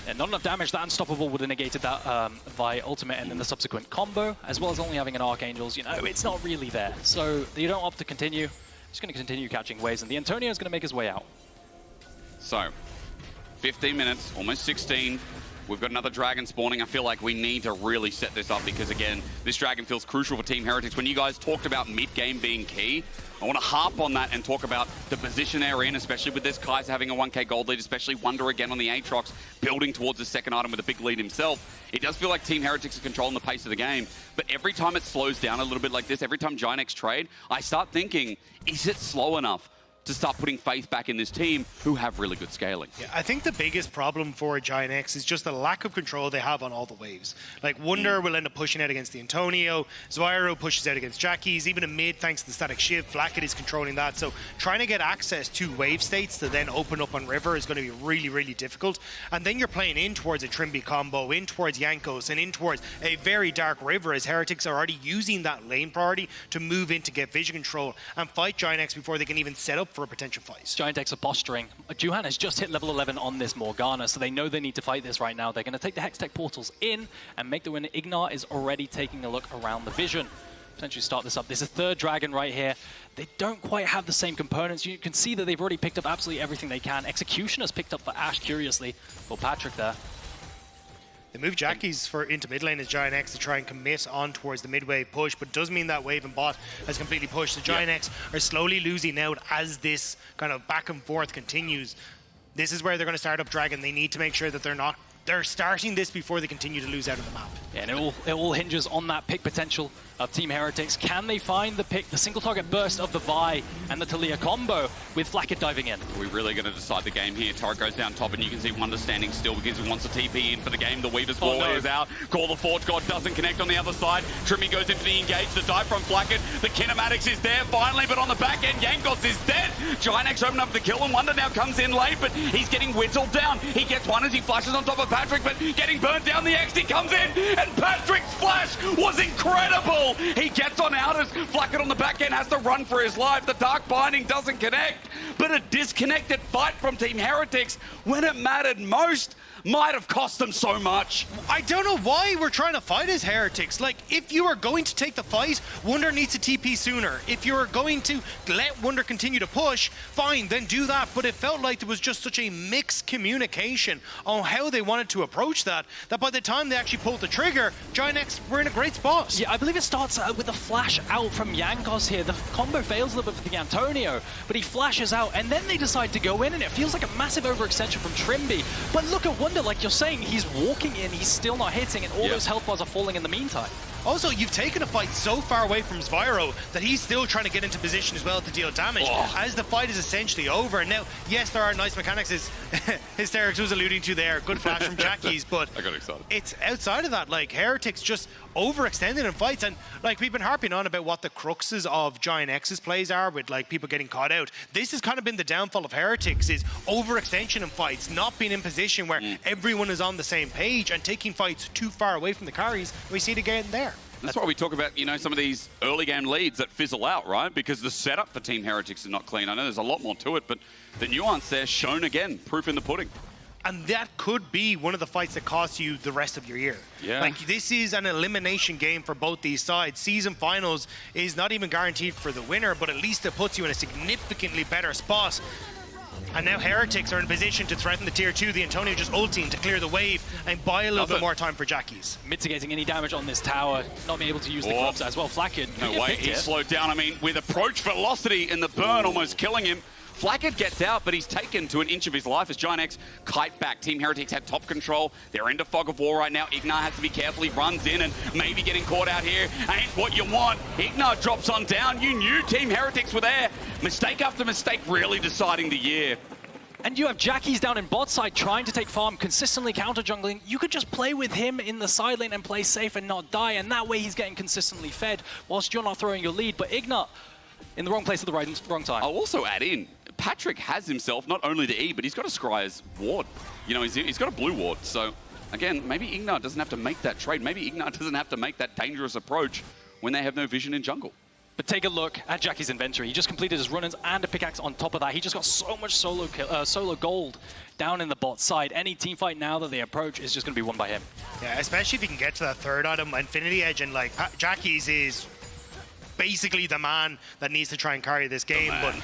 [SPEAKER 2] And not enough damage. That Unstoppable would have negated that via ultimate and then the subsequent combo, as well as only having an Archangels. You know, it's not really there. So you don't opt to continue. Just going to continue catching waves, and the Antonio is going to make his way out.
[SPEAKER 3] So, 15 minutes, almost 16. We've got another Dragon spawning. I feel like we need to really set this up because, again, this Dragon feels crucial for Team Heretics. When you guys talked about mid-game being key, I want to harp on that and talk about the position they're in, especially with this Kai'Sa having a 1k gold lead, especially Wunder again on the Aatrox, building towards the second item with a big lead himself. It does feel like Team Heretics are controlling the pace of the game, but every time it slows down a little bit like this, every time Giantx trade, I start thinking, is it slow enough to start putting faith back in this team who have really good scaling?
[SPEAKER 7] Yeah, I think the biggest problem for Giantx is just the lack of control they have on all the waves. Like, Wunder will end up pushing out against the Antonio, Zwyroo pushes out against Jackies, even in mid, thanks to the static shift, Flakked is controlling that. So trying to get access to wave states to then open up on River is going to be really, really difficult. And then you're playing in towards a Trymbi combo, in towards Jankoos, and in towards a very dark River, as Heretics are already using that lane priority to move in to get vision control and fight Giantx before they can even set up for a potential fight.
[SPEAKER 2] Giantx are posturing. Juhan has just hit level 11 on this Morgana, so they know they need to fight this right now. They're going to take the Hextech portals in and make the win. igNar is already taking a look around the vision. Potentially start this up. There's a third dragon right here. They don't quite have the same components. You can see that they've already picked up absolutely everything they can. Execution has picked up for Ashe, curiously, for Patrik there.
[SPEAKER 7] They move Jackies into mid lane as Giantx to try and commit on towards the mid-wave push, but does mean that wave and bot has completely pushed. The Giantx are slowly losing out as this kind of back and forth continues. This is where they're going to start up Dragon. They need to make sure that they're starting this before they continue to lose out on the map.
[SPEAKER 2] Yeah, and it all hinges on that pick potential of Team Heretics. Can they find the pick, the single target burst of the Vi and the Taliyah combo with Flakked diving in?
[SPEAKER 3] We're really going to decide the game here. Turret goes down top, and you can see Wunder standing still because he wants to TP in for the game. The Weaver's War is out. Call the Forge God doesn't connect on the other side. Trymbi goes into the engage. The dive from Flakked. The kinematics is there finally, but on the back end, Jankoos is dead. Giantx open up the kill, and Wunder now comes in late, but he's getting whittled down. He gets one as he flashes on top of Patrik, but getting burnt down. The XD comes in, and Patrik's flash was incredible. He gets on out as Flakked on the back end has to run for his life. The Dark Binding doesn't connect, but a disconnected fight from Team Heretics when it mattered most might have cost them so much.
[SPEAKER 7] I don't know why we're trying to fight as Heretics. Like, if you are going to take the fight, Wunder needs to TP sooner. If you're going to let Wunder continue to push, fine, then do that. But it felt like there was just such a mixed communication on how they wanted to approach that by the time they actually pulled the trigger, Giantx were in a great spot.
[SPEAKER 2] Yeah, I believe it starts with a flash out from Jankoos here. The combo fails a little bit for the Antonio, but he flashes out, and then they decide to go in, and it feels like a massive overextension from Trymbi. But look at Wunder, like you're saying, he's walking in, he's still not hitting, and all those health bars are falling in the meantime.
[SPEAKER 7] Also, you've taken a fight so far away from Zwyroo that he's still trying to get into position as well to deal damage as the fight is essentially over. And now, yes, there are nice mechanics, as Hysterics was alluding to there. Good flash from Jackies, but
[SPEAKER 3] I got excited.
[SPEAKER 7] It's outside of that. Like, Heretics just overextended in fights, and like we've been harping on about what the cruxes of Giantx's plays are with like people getting caught out. This has kind of been the downfall of Heretics, is overextension in fights, not being in position where everyone is on the same page and taking fights too far away from the carries. We see it again there.
[SPEAKER 3] That's why we talk about, you know, some of these early game leads that fizzle out, right? Because the setup for Team Heretics is not clean. I know there's a lot more to it, but the nuance there shown again, proof in the pudding.
[SPEAKER 7] And that could be one of the fights that costs you the rest of your year.
[SPEAKER 3] Yeah.
[SPEAKER 7] Like, this is an elimination game for both these sides. Season finals is not even guaranteed for the winner, but at least it puts you in a significantly better spot. And now Heretics are in position to threaten the tier 2. The Antonio just ulting to clear the wave and buy a little bit more time for Jackies.
[SPEAKER 2] Mitigating any damage on this tower, not being able to use the clubs as well. Flakked.
[SPEAKER 3] No way, he's slowed down. I mean, with approach velocity and the burn almost killing him, Flakked gets out, but he's taken to an inch of his life as Giantx kite back. Team Heretics had top control. They're into fog of war right now. igNar has to be careful. He runs in and maybe getting caught out here ain't what you want. igNar drops on down. You knew Team Heretics were there. Mistake after mistake, really deciding the year.
[SPEAKER 2] And you have Jackies down in bot side trying to take farm, consistently counter jungling. You could just play with him in the side lane and play safe and not die, and that way he's getting consistently fed whilst you're not throwing your lead. But igNar in the wrong place at the wrong time.
[SPEAKER 3] I'll also add in, Patrik has himself not only the E, but he's got a Scryer's ward. You know, he's got a blue ward. So again, maybe igNar doesn't have to make that trade. Maybe igNar doesn't have to make that dangerous approach when they have no vision in jungle.
[SPEAKER 2] But take a look at Jackie's inventory. He just completed his run-ins and a pickaxe on top of that. He just got so much solo gold down in the bot side. Any team fight now that they approach is just going to be won by him.
[SPEAKER 7] Yeah, especially if you can get to that third item, Infinity Edge, and like Jackie's is basically the man that needs to try and carry this game. But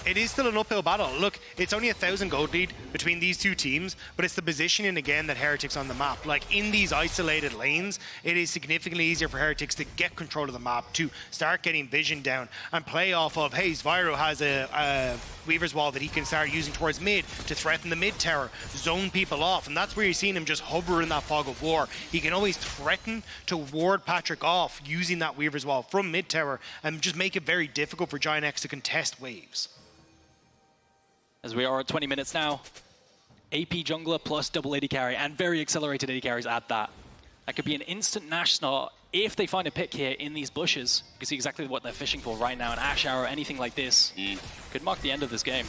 [SPEAKER 7] it is still an uphill battle. Look, it's only 1,000 gold lead between these two teams, but it's the positioning again that Heretics on the map. Like in these isolated lanes, it is significantly easier for Heretics to get control of the map, to start getting vision down and play off of, hey, Zwyroo has a Weaver's Wall that he can start using towards mid to threaten the mid tower, zone people off, and that's where you're seeing him just hover in that fog of war. He can always threaten to ward Patrik off using that Weaver's Wall from mid tower and just make it very difficult for Giantx to contest waves.
[SPEAKER 2] As we are at 20 minutes now, AP jungler plus double AD carry, and very accelerated AD carries at that. That could be an instant Nash start if they find a pick here in these bushes. You can see exactly what they're fishing for right now. An Ashe arrow, anything like this, could mark the end of this game.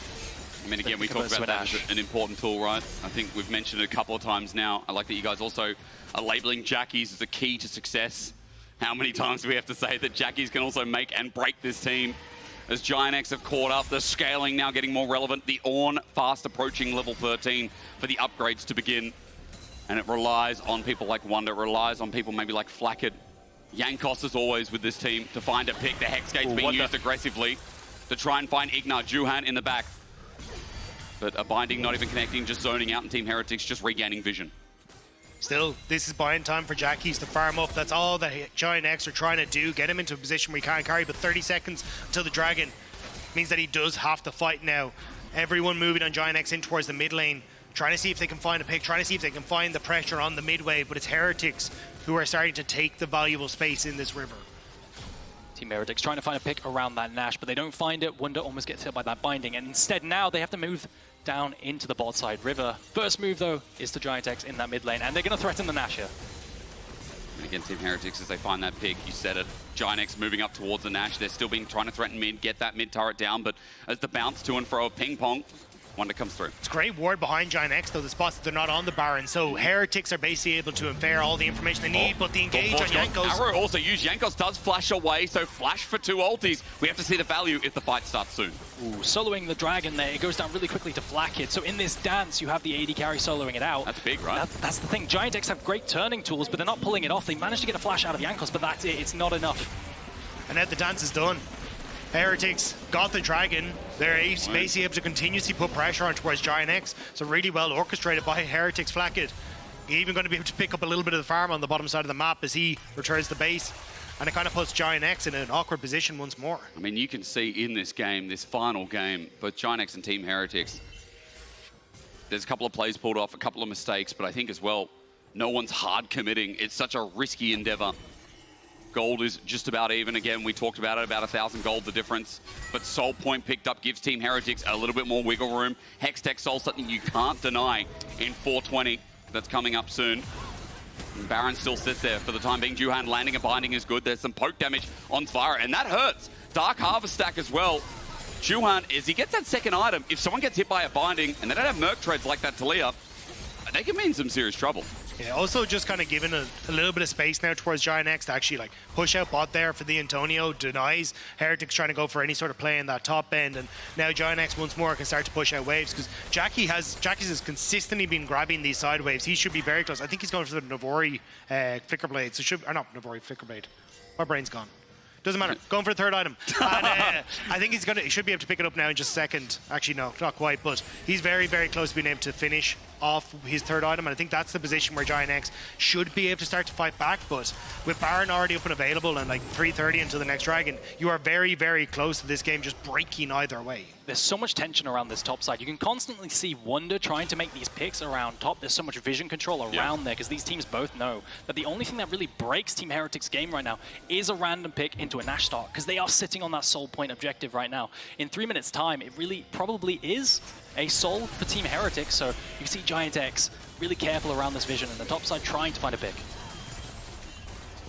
[SPEAKER 3] I mean, again, we talked about that as an important tool, right? I think we've mentioned it a couple of times now. I like that you guys also are labeling Jackies as a key to success. How many times do we have to say that Jackies can also make and break this team? As Giantx have caught up, the scaling now getting more relevant. The Ornn fast approaching level 13 for the upgrades to begin. And it relies on people like Wunder, relies on people maybe like Flakked. Jankoos is always with this team to find a pick. The Hex Gate's being used aggressively to try and find igNar. Juhan in the back. But a binding not even connecting, just zoning out, and Team Heretics just regaining vision.
[SPEAKER 7] Still, this is buying time for Jackies to farm up. That's all that Giantx are trying to do. Get him into a position where he can't carry, but 30 seconds until the Dragon means that he does have to fight now. Everyone moving on Giantx in towards the mid lane, trying to see if they can find a pick, trying to see if they can find the pressure on the mid wave, but it's Heretics who are starting to take the valuable space in this river.
[SPEAKER 2] Team Heretics trying to find a pick around that Nash, but they don't find it. Wunder almost gets hit by that binding, and instead now they have to move down into the bot side river. First move though is to Giantx in that mid lane, and they're going to threaten the Nash here.
[SPEAKER 3] And again, Team Heretics, as they find that pick, you said it, Giantx moving up towards the Nash. They're still trying to threaten mid, get that mid turret down, but as the bounce to and fro of ping pong, Wunder comes through.
[SPEAKER 7] It's great ward behind Giantx though, the spots that they're not on the Baron, so Heretics are basically able to infer all the information they need, but the engage on Jankoos...
[SPEAKER 3] Arrow also used. Jankoos does flash away, so flash for 2 ultis. We have to see the value if the fight starts soon.
[SPEAKER 2] Ooh, soloing the Dragon there, it goes down really quickly to Flakked. So in this dance, you have the AD carry soloing it out.
[SPEAKER 3] That's big, right?
[SPEAKER 2] That's the thing. Giantx have great turning tools, but they're not pulling it off. They managed to get a flash out of Jankoos, but that's it. It's not enough.
[SPEAKER 7] And now the dance is done. Heretics got the Dragon. They're basically able to continuously put pressure on towards Giantx. So really well orchestrated by Heretics Flakked. Even going to be able to pick up a little bit of the farm on the bottom side of the map as he returns to base. And it kind of puts Giantx in an awkward position once more.
[SPEAKER 3] I mean, you can see in this game, this final game, both Giantx and Team Heretics, there's a couple of plays pulled off, a couple of mistakes, but I think as well, no one's hard committing. It's such a risky endeavor. Gold is just about even. Again, we talked about it, about 1,000 gold the difference. But Soul Point picked up gives Team Heretics a little bit more wiggle room. Hextech Soul, something you can't deny in 420. That's coming up soon. And Baron still sits there for the time being. Juhan landing a binding is good. There's some poke damage on Zwyroo, and that hurts. Dark Harvest stack as well. Juhan, as he gets that second item, if someone gets hit by a binding and they don't have Merc treads like that Taliyah, they can be in some serious trouble.
[SPEAKER 7] Yeah, also just kind of giving a little bit of space now towards Giantx to actually like push out bot there for the Antonio, denies Heretics trying to go for any sort of play in that top end, and now Giantx once more can start to push out waves because Jackies has consistently been grabbing these side waves. He should be very close. I think he's going for the Navori FLICKR blade, so or not Navori FLICKR blade. My brain's gone. Doesn't matter. Going for the third item. And I think he should be able to pick it up now in just a second. Actually, no, not quite, but he's very, very close to being able to finish off his third item, and I think that's the position where Giantx should be able to start to fight back, but with Baron already up and available and like 3:30 until the next Dragon, you are very, very close to this game just breaking either way.
[SPEAKER 2] there's so much tension around this top side. You can constantly see Wunder trying to make these picks around top. There's so much vision control around there because these teams both know that the only thing that really breaks Team Heretics' game right now is a random pick into an Ashe start because they are sitting on that soul point objective right now. In 3 minutes' time, it really probably is a soul for Team Heretics. So you can see Giantx really careful around this vision and the top side trying to find a pick.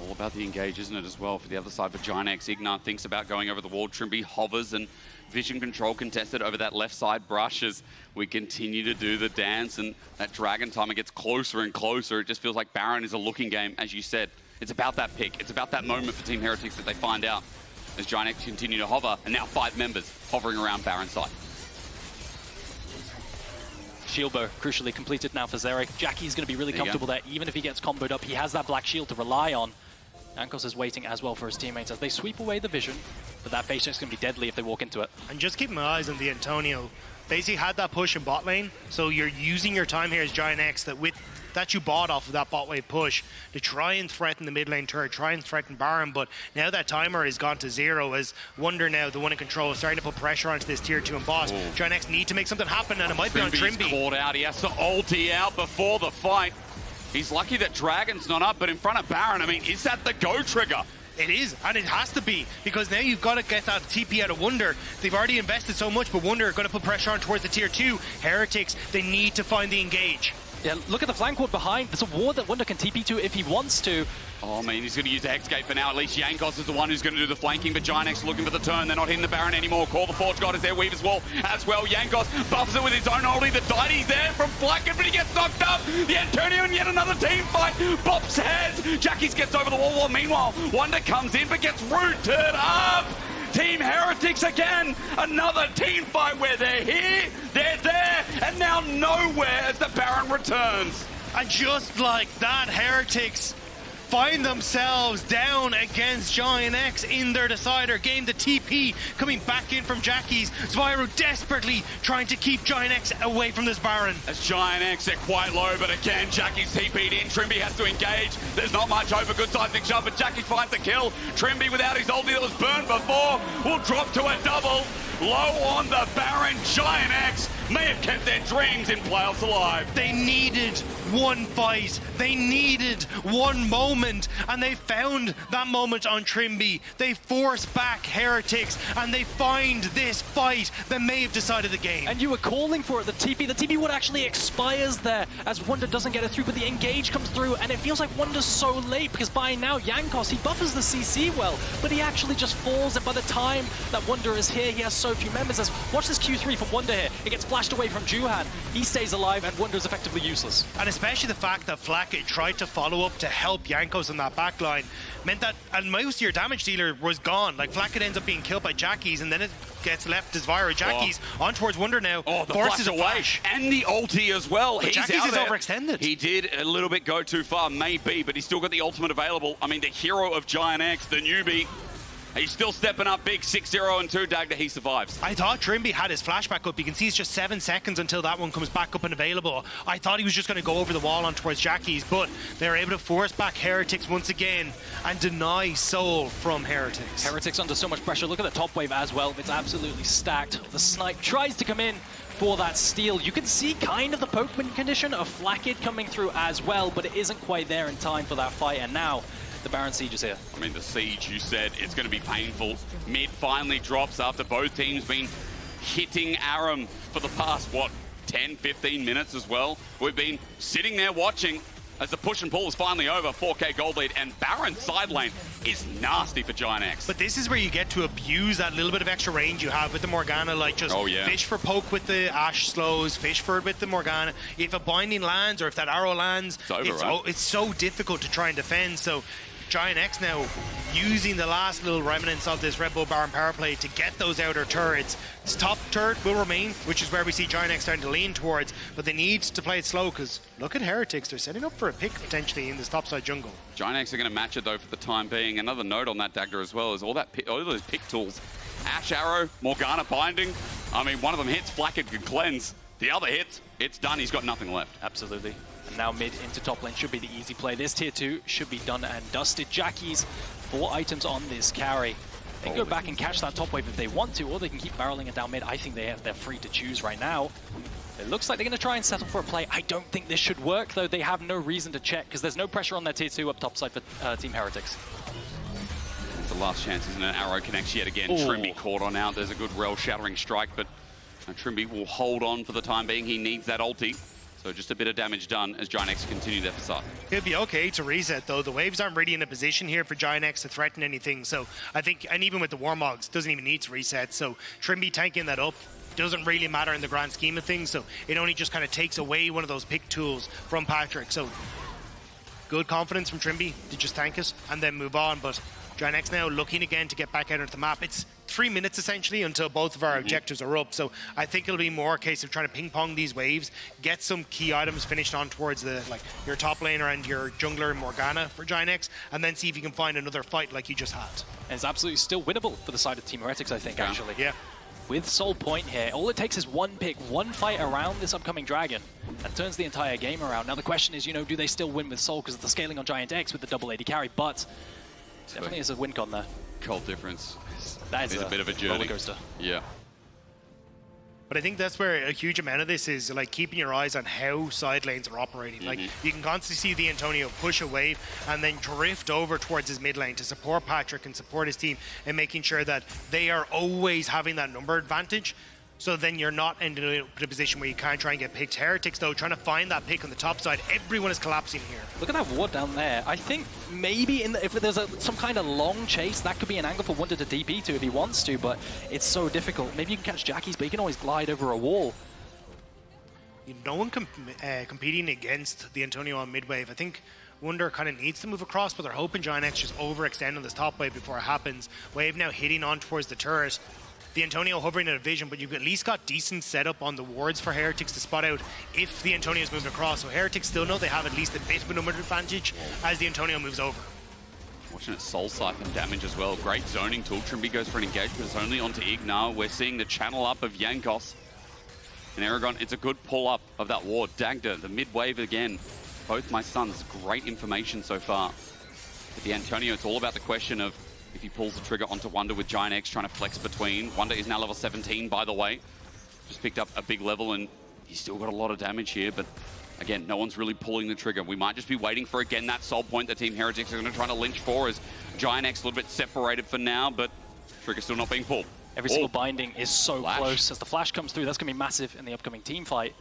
[SPEAKER 3] All about the engage, isn't it, as well? For the other side, for Giantx, igNar thinks about going over the wall. Trymbi hovers and vision control contested over that left side brush as we continue to do the dance, and that dragon timer gets closer and closer. It just feels like Baron is a looking game, as you said. It's about that pick. It's about that moment for Team Heretics that they find out as Giantx continue to hover, and now 5 members hovering around Baron's side.
[SPEAKER 2] Shield bow crucially completed now for Zeri. Jackie's going to be really comfortable there, even if he gets comboed up. He has that black shield to rely on. Jankoos is waiting as well for his teammates as they sweep away the vision, but that face check's going to be deadly if they walk into it.
[SPEAKER 7] And just keep my eyes on the Antonio. Basically had that push in bot lane, so you're using your time here as Giantx that you bought off of that bot wave push to try and threaten the mid lane turret, try and threaten Baron, but now that timer has gone to 0 as Wunder now, the one in control, is starting to put pressure onto this tier 2 and boss. Giantx need to make something happen, and it might be on Trymbi.
[SPEAKER 3] Caught out. He has to ulti out before the fight. He's lucky that Dragon's not up, but in front of Baron, I mean, is that the go trigger?
[SPEAKER 7] It is, and it has to be, because now you've got to get that TP out of Wunder. They've already invested so much, but Wunder are going to put pressure on towards the tier 2. Heretics, they need to find the engage.
[SPEAKER 2] Yeah, look at the flank ward behind. There's a ward that Wunder can TP to if he wants to.
[SPEAKER 3] Oh man, he's going to use the Hex Gate for now. At least Jankoos is the one who's going to do the flanking, but Giantx looking for the turn. They're not hitting the Baron anymore. Call the Forge God is there. Weaver's Wall as well. Jankoos buffs it with his own ulti. The Daity's there from Flakked, but he gets knocked up. The Antonio and yet another team fight. Bops heads. Jackies gets over the wall. Meanwhile, Wunder comes in, but gets rooted up. Team Heretics again, another team fight where they're here, they're there, and now nowhere as the Baron returns.
[SPEAKER 7] And just like that, Heretics find themselves down against Giantx in their decider game. The TP coming back in from Jackie's. Zwyroo desperately trying to keep Giantx away from this Baron.
[SPEAKER 3] As Giantx, they're quite low, but again, Jackie's TP'd in. Trymbi has to engage. There's not much hope for good side mix up, but Jackie finds the kill. Trymbi, without his ulti that was burned before, will drop to a double. Low on the Baron. Giantx may have kept their dreams in playoffs alive.
[SPEAKER 7] They needed one fight. They needed one moment, and they found that moment on Trymbi. They force back Heretics, and they find this fight that may have decided the game.
[SPEAKER 2] And you were calling for it, the TP would actually expires there as Wunder doesn't get it through, but the engage comes through, and it feels like Wunder's so late because by now Jankoos, he buffers the CC well, but he actually just falls, and by the time that Wunder is here, he has so few members. As watch this Q3 from Wunder here. It gets flashed away from Juhan. He stays alive, and Wunder's effectively useless.
[SPEAKER 7] And especially the fact that Flakked tried to follow up to help Jankoos in that backline meant that most of your damage dealer was gone. Like Flakked ends up being killed by Jackie's, and then it gets left as Zwyroo. Jackie's on towards Wunder now.
[SPEAKER 3] Oh, the
[SPEAKER 7] forces
[SPEAKER 3] flash away. And the ulti as well.
[SPEAKER 7] But Jackie's is overextended.
[SPEAKER 3] He did a little bit go too far, maybe, but he's still got the ultimate available. I mean, the hero of Giantx, the newbie, he's still stepping up big, 6-0 and 2 Dagda, he survives.
[SPEAKER 7] I thought Trymbi had his flashback up. You can see it's just 7 seconds until that one comes back up and available. I thought he was just going to go over the wall on towards Jackie's, but they're able to force back Heretics once again and deny soul from Heretics.
[SPEAKER 2] Heretics under so much pressure. Look at the top wave as well. It's absolutely stacked. The snipe tries to come in for that steal. You can see kind of the poke win condition of Flakked coming through as well, but it isn't quite there in time for that fight, and now the Baron Siege is here.
[SPEAKER 3] I mean, the Siege, you said, it's going to be painful. Mid finally drops after both teams been hitting Aram for the past, 10, 15 minutes as well. We've been sitting there watching as the push and pull is finally over. 4K gold lead, and Baron's side lane is nasty for Giantx.
[SPEAKER 7] But this is where you get to abuse that little bit of extra range you have with the Morgana, like just fish for poke with the Ashe slows, fish for it with the Morgana. If a binding lands or if that arrow lands, it's so difficult to try and defend. So Giantx now using the last little remnants of this Red Bull Baron power play to get those outer turrets. This top turret will remain, which is where we see Giantx starting to lean towards, but they need to play it slow because look at Heretics, they're setting up for a pick potentially in this topside jungle.
[SPEAKER 3] Giantx are going to match it though for the time being. Another note on that Dagda as well is all those pick tools. Ashe arrow, Morgana binding. I mean, one of them hits, Flakked can cleanse. The other hits, it's done, he's got nothing left.
[SPEAKER 2] Absolutely. And now mid into top lane should be the easy play. This tier 2 should be done and dusted. Jackie's 4 items on this carry. They can go back and catch that top wave if they want to, or they can keep barreling it down mid. I think they're free to choose right now. It looks like they're going to try and settle for a play. I don't think this should work, though. They have no reason to check, because there's no pressure on their tier 2 up top side for Team Heretics.
[SPEAKER 3] It's the last chance, isn't it? Arrow connects yet again. Trymbi caught on out. There's a good Rell shattering strike, but Trymbi will hold on for the time being. He needs that ulti. So just a bit of damage done as Giantx continue their facade.
[SPEAKER 7] It'll be okay to reset, though. The waves aren't really in a position here for Giantx to threaten anything. So I think, and even with the Warmogs, doesn't even need to reset. So Trymbi tanking that up doesn't really matter in the grand scheme of things. So it only just kind of takes away one of those pick tools from Patrik. So good confidence from Trymbi to just tank it and then move on. But Giantx now looking again to get back out onto the map. It's 3 minutes essentially until both of our objectives are up. So I think it'll be more a case of trying to ping pong these waves, get some key items finished on towards the your top laner and your jungler Morgana for Giantx, and then see if you can find another fight like you just had.
[SPEAKER 2] And it's absolutely still winnable for the side of Team Heretics, I think, actually.
[SPEAKER 7] Yeah.
[SPEAKER 2] With Soul Point here, all it takes is one pick, one fight around this upcoming dragon, and turns the entire game around. Now the question is, do they still win with Soul because of the scaling on Giantx with the double AD carry? But definitely is a win con there.
[SPEAKER 3] Cold difference.
[SPEAKER 2] That is
[SPEAKER 3] a bit of a journey.
[SPEAKER 2] Roller coaster.
[SPEAKER 3] Yeah.
[SPEAKER 7] But I think that's where a huge amount of this is like keeping your eyes on how side lanes are operating. Like you can constantly see the Antonio push a wave and then drift over towards his mid lane to support Patrik and support his team and making sure that they are always having that number advantage. So then you're not ending up in a position where you can't try and get picked. Heretics, though, trying to find that pick on the top side. Everyone is collapsing here.
[SPEAKER 2] Look at that ward down there. I think maybe if there's some kind of long chase, that could be an angle for Wunder to DP to if he wants to, but it's so difficult. Maybe you can catch Jackies, but you can always glide over a wall.
[SPEAKER 7] No one competing against the Antonio on mid wave. I think Wunder kind of needs to move across, but they're hoping Giantx just overextend on this top wave before it happens. Wave now hitting on towards the turret. The Antonio hovering in a vision, but you've at least got decent setup on the wards for Heretics to spot out if the Antonio is moving across. So Heretics still know they have at least a bit of a number advantage as the Antonio moves over.
[SPEAKER 3] Watching it soul siphon damage as well. Great zoning tool. Trymbi goes for an engagement. It's only onto igNar. We're seeing the channel up of Jankoos. And Eragon, it's a good pull up of that ward. Dagda, the mid wave again. Both my sons, great information so far. But the Antonio, it's all about the question of if he pulls the trigger onto Wunder with Giantx trying to flex between. Wunder is now level 17, by the way. Just picked up a big level and he's still got a lot of damage here, but again, no one's really pulling the trigger. We might just be waiting for, again, that soul point that Team Heretics are going to try to lynch for as Giantx a little bit separated for now, but trigger still not being pulled.
[SPEAKER 2] Every single binding is so close. As the flash comes through, that's going to be massive in the upcoming team fight.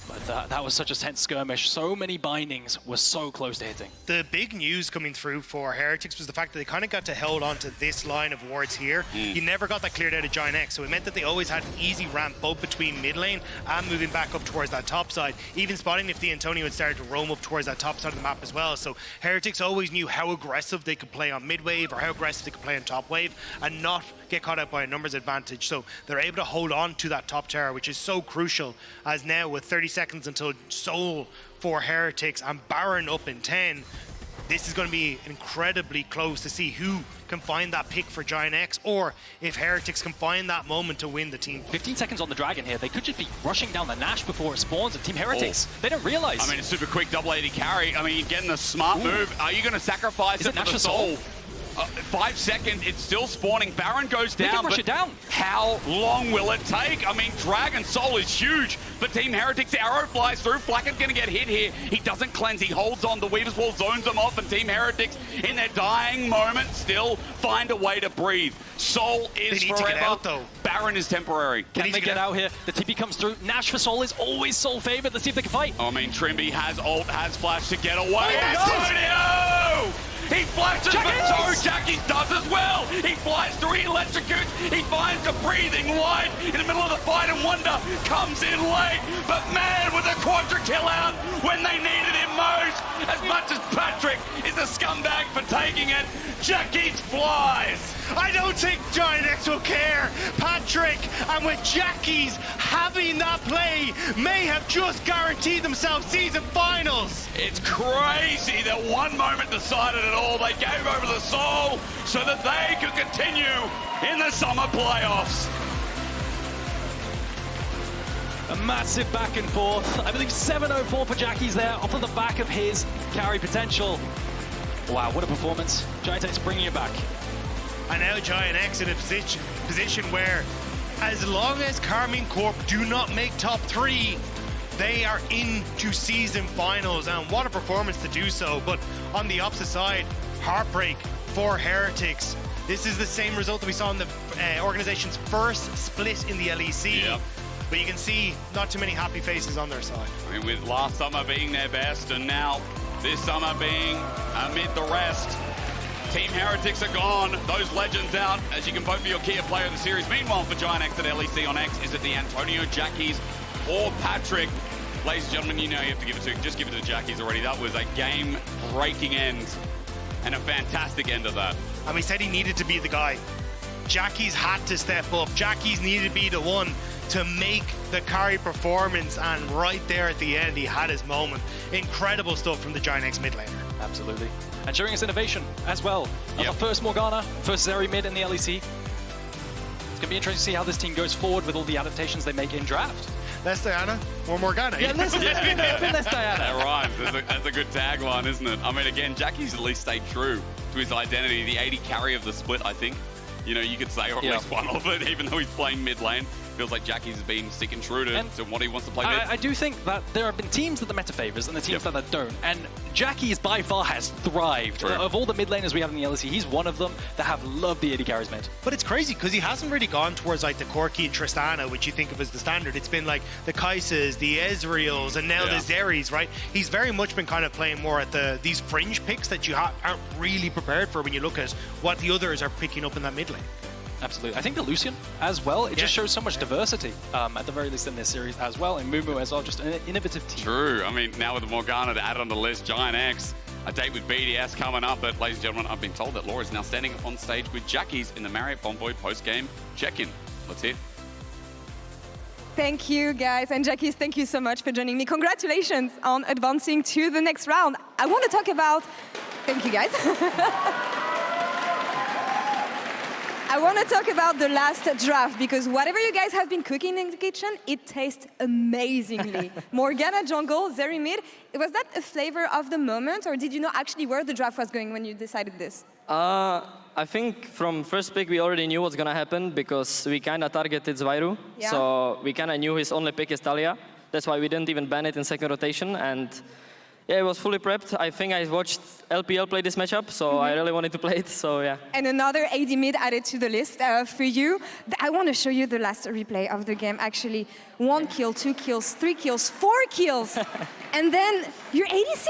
[SPEAKER 2] But that was such a tense skirmish. So many bindings were so close to hitting.
[SPEAKER 7] The big news coming through for Heretics was the fact that they kind of got to hold on to this line of wards here. You never got that cleared out of Giantx, so it meant that they always had an easy ramp both between mid lane and moving back up towards that top side, even spotting if the Antonio had started to roam up towards that top side of the map as well. So Heretics always knew how aggressive they could play on mid wave or how aggressive they could play on top wave and not get caught out by a numbers advantage. So they're able to hold on to that top tower, which is so crucial, as now with 30 seconds until Soul for Heretics and Baron up in 10, this is going to be incredibly close to see who can find that pick for Giantx, or if Heretics can find that moment to win the team.
[SPEAKER 2] 15 seconds on the dragon here. They could just be rushing down the Nash before it spawns at Team Heretics. They don't realize.
[SPEAKER 3] I mean, it's super quick double AD carry. I mean, you're getting the smart move. Are you going to sacrifice it for the soul? 5 seconds, it's still spawning. Baron goes down.
[SPEAKER 2] They can rush it down.
[SPEAKER 3] How long will it take? I mean, Dragon Soul is huge, but Team Heretics, Arrow flies through. Flakked going to get hit here. He doesn't cleanse, he holds on. The Weaver's Wall zones them off, and Team Heretics, in their dying moment, still find a way to breathe. Soul is
[SPEAKER 7] they need
[SPEAKER 3] forever.
[SPEAKER 7] to get out, though.
[SPEAKER 3] Baron is temporary.
[SPEAKER 2] Can they get out here? The TP comes through. Nash for Soul is always Soul favored. Let's see if they can fight.
[SPEAKER 3] I mean, Trymbi has ult, has flash to get away.
[SPEAKER 2] Oh,
[SPEAKER 3] Antonio! He flashes, but so Jackies does as well. He flies through, he electrocutes, he finds a breathing light in the middle of the fight, and Wunder comes in late. But man, with a quadra kill out when they needed him most, as much as Patrik is a scumbag for taking it, Jackies flies.
[SPEAKER 7] I don't think Giantx will care. Patrik, and with Jackies having that play, may have just guaranteed themselves season finals.
[SPEAKER 3] It's crazy that one moment decided it all. They gave over the soul so that they could continue in the summer playoffs.
[SPEAKER 2] A massive back and forth. I believe 704 for Jackies there, off of the back of his carry potential. Wow, what a performance. Giantx bringing it back.
[SPEAKER 7] And now Giantx in a position where, as long as Karmine Corp do not make top 3, they are into season finals, and what a performance to do so. But on the opposite side, heartbreak for Heretics. This is the same result that we saw in the organization's first split in the LEC.
[SPEAKER 3] Yep.
[SPEAKER 7] But you can see not too many happy faces on their side.
[SPEAKER 3] I mean, with last summer being their best, and now this summer being amid the rest. Team Heretics are gone, those legends out, as you can vote for your key player of the series. Meanwhile, for Giantx at LEC on X, is it the Antonio, Jackies, or Patrik? Ladies and gentlemen, you know you have to give it to, just give it to Jackies already. That was a game-breaking end, and a fantastic end of that.
[SPEAKER 7] And we said he needed to be the guy. Jackies had to step up. Jackies needed to be the one to make the carry performance, and right there at the end, he had his moment. Incredible stuff from the Giantx mid laner.
[SPEAKER 2] Absolutely. And showing us innovation as well.
[SPEAKER 3] Yep.
[SPEAKER 2] The first Morgana, first Zeri mid in the LEC. It's going to be interesting to see how this team goes forward with all the adaptations they make in draft.
[SPEAKER 7] Less Diana or Morgana.
[SPEAKER 2] Yeah, less Diana.
[SPEAKER 3] That rhymes. That's a good tagline, isn't it? I mean, again, Jackie's at least stayed true to his identity, the AD carry of the split, I think. You know, you could say, or at least one of it, even though he's playing mid lane. Feels like Jackie's been sticking true to what he wants to play with.
[SPEAKER 2] I do think that there have been teams that the meta favors and the teams that don't. And Jackie's by far has thrived.
[SPEAKER 3] True.
[SPEAKER 2] Of all the mid laners we have in the LEC, he's one of them that have loved the AD carries mid.
[SPEAKER 7] But it's crazy because he hasn't really gone towards like the Corki and Tristana, which you think of as the standard. It's been like the Kai'Sas, the Ezreals, and now the Zeris, right? He's very much been kind of playing more at these fringe picks that you aren't really prepared for when you look at what the others are picking up in that mid lane.
[SPEAKER 2] Absolutely. I think the Lucian as well, it just shows so much diversity, at the very least in this series as well, and Mumu as well, just an innovative team.
[SPEAKER 3] True. I mean, now with the Morgana to add on the list, Giantx, a date with BDS coming up. But, ladies and gentlemen, I've been told that Laure is now standing on stage with Jackies in the Marriott Bonvoy post-game check-in. Let's hear.
[SPEAKER 8] Thank you, guys. And Jackies, thank you so much for joining me. Congratulations on advancing to the next round. I want to talk about... Thank you, guys. I want to talk about the last draft, because whatever you guys have been cooking in the kitchen, it tastes amazingly. Morgana jungle, Zeri mid. Was that a flavor of the moment, or did you know actually where the draft was going when you decided this?
[SPEAKER 9] I think from first pick we already knew what's going to happen, because we kind of targeted Zwyroo.
[SPEAKER 8] Yeah.
[SPEAKER 9] So we kind of knew his only pick is Taliyah. That's why we didn't even ban it in second rotation. And yeah, it was fully prepped. I think I watched LPL play this matchup, so I really wanted to play it, so yeah.
[SPEAKER 8] And another AD mid added to the list for you. I want to show you the last replay of the game, actually. 1 kill, 2 kills, 3 kills, 4 kills. And then your ADC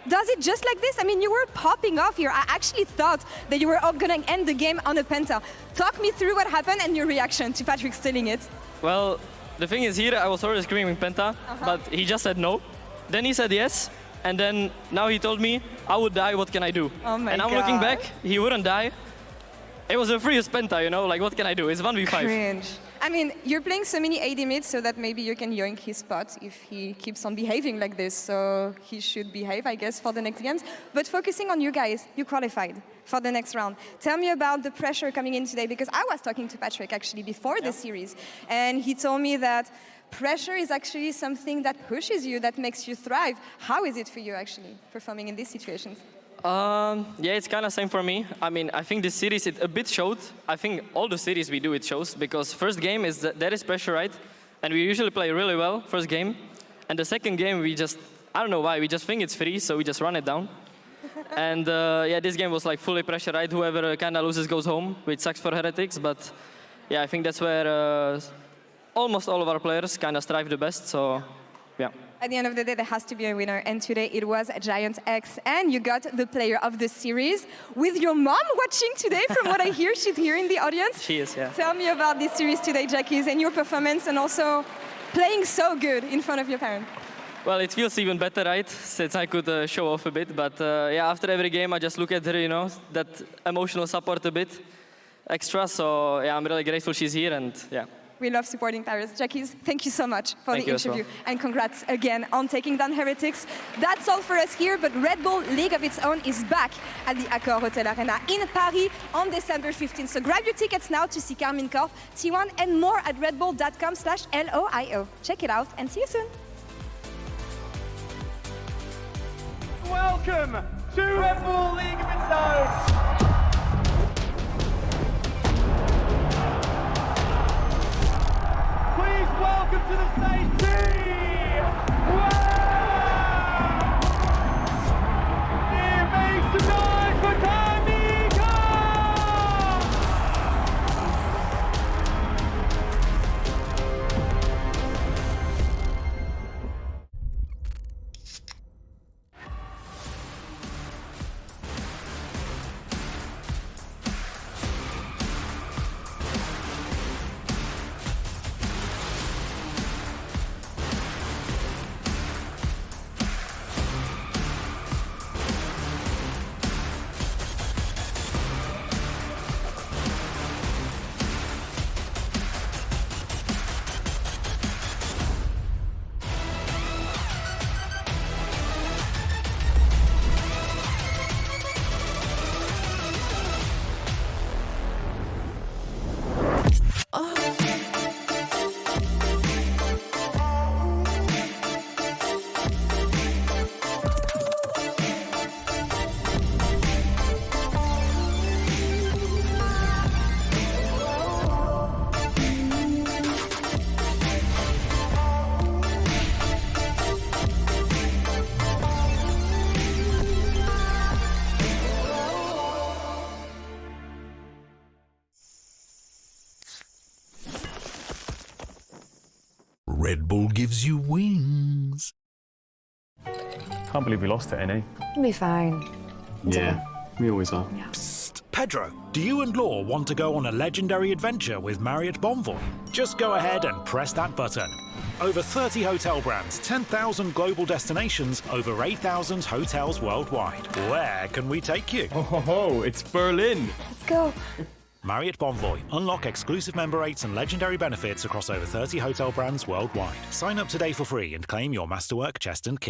[SPEAKER 8] does it just like this. I mean, you were popping off here. I actually thought that you were going to end the game on a penta. Talk me through what happened and your reaction to Patrik stealing it.
[SPEAKER 9] Well, the thing is here, I was already screaming penta, but he just said no. Then he said yes. And then now he told me, I would die, what can I do?
[SPEAKER 8] Oh my
[SPEAKER 9] and I'm
[SPEAKER 8] God.
[SPEAKER 9] looking back, he wouldn't die. It was the freest penta, you know, like what can I do? It's 1v5.
[SPEAKER 8] Cringe. I mean, you're playing so many AD mids so that maybe you can yoink his spot if he keeps on behaving like this. So he should behave, I guess, for the next games. But focusing on you guys, you qualified for the next round. Tell me about the pressure coming in today, because I was talking to Patrik actually before the series, and he told me that pressure is actually something that pushes you, that makes you thrive. How is it for you actually, performing in these situations?
[SPEAKER 9] Yeah, it's kind of same for me. I mean, I think this series, it a bit showed. I think all the series we do, it shows, because first game is there is pressure, right? And we usually play really well first game. And the second game, we just, I don't know why, we just think it's free, so we just run it down. And yeah, this game was like fully pressure, right? Whoever kind of loses goes home, which sucks for Heretics. But yeah, I think that's where almost all of our players kind of strive the best, so yeah.
[SPEAKER 8] At the end of the day, there has to be a winner, and today it was Giantx, and you got the player of the series. With your mom watching today, from what I hear, she's here in the audience.
[SPEAKER 9] She is, yeah.
[SPEAKER 8] Tell me about this series today, Jackies, and your performance, and also playing so good in front of your parents.
[SPEAKER 9] Well, it feels even better, right? Since I could show off a bit, but yeah, after every game, I just look at her, you know, that emotional support a bit extra, so yeah, I'm really grateful she's here, and yeah.
[SPEAKER 8] We love supporting Paris. Jackies, thank you so much for the interview.
[SPEAKER 9] Well.
[SPEAKER 8] And congrats again on taking down Heretics. That's all for us here, but Red Bull League of its own is back at the Accor Hotel Arena in Paris on December 15th. So grab your tickets now to see Karmine Corp, T1, and more at redbull.com/LOIO. Check it out and see you soon.
[SPEAKER 10] Welcome to Red Bull League of its own. welcome to the stage, Zeri! Wow! It makes some noise for Taliyah!
[SPEAKER 11] Red Bull gives you wings.
[SPEAKER 12] Can't believe we lost to NA.
[SPEAKER 13] We'll be fine.
[SPEAKER 12] Yeah, we always are.
[SPEAKER 13] Yeah.
[SPEAKER 11] Psst, Pedro, do you and Laure want to go on a legendary adventure with Marriott Bonvoy? Just go ahead and press that button. Over 30 hotel brands, 10,000 global destinations, over 8,000 hotels worldwide. Where can we take you?
[SPEAKER 12] Oh, it's Berlin.
[SPEAKER 13] Let's go.
[SPEAKER 11] Marriott Bonvoy. Unlock exclusive member rates and legendary benefits across over 30 hotel brands worldwide. Sign up today for free and claim your Masterwork chest and kit.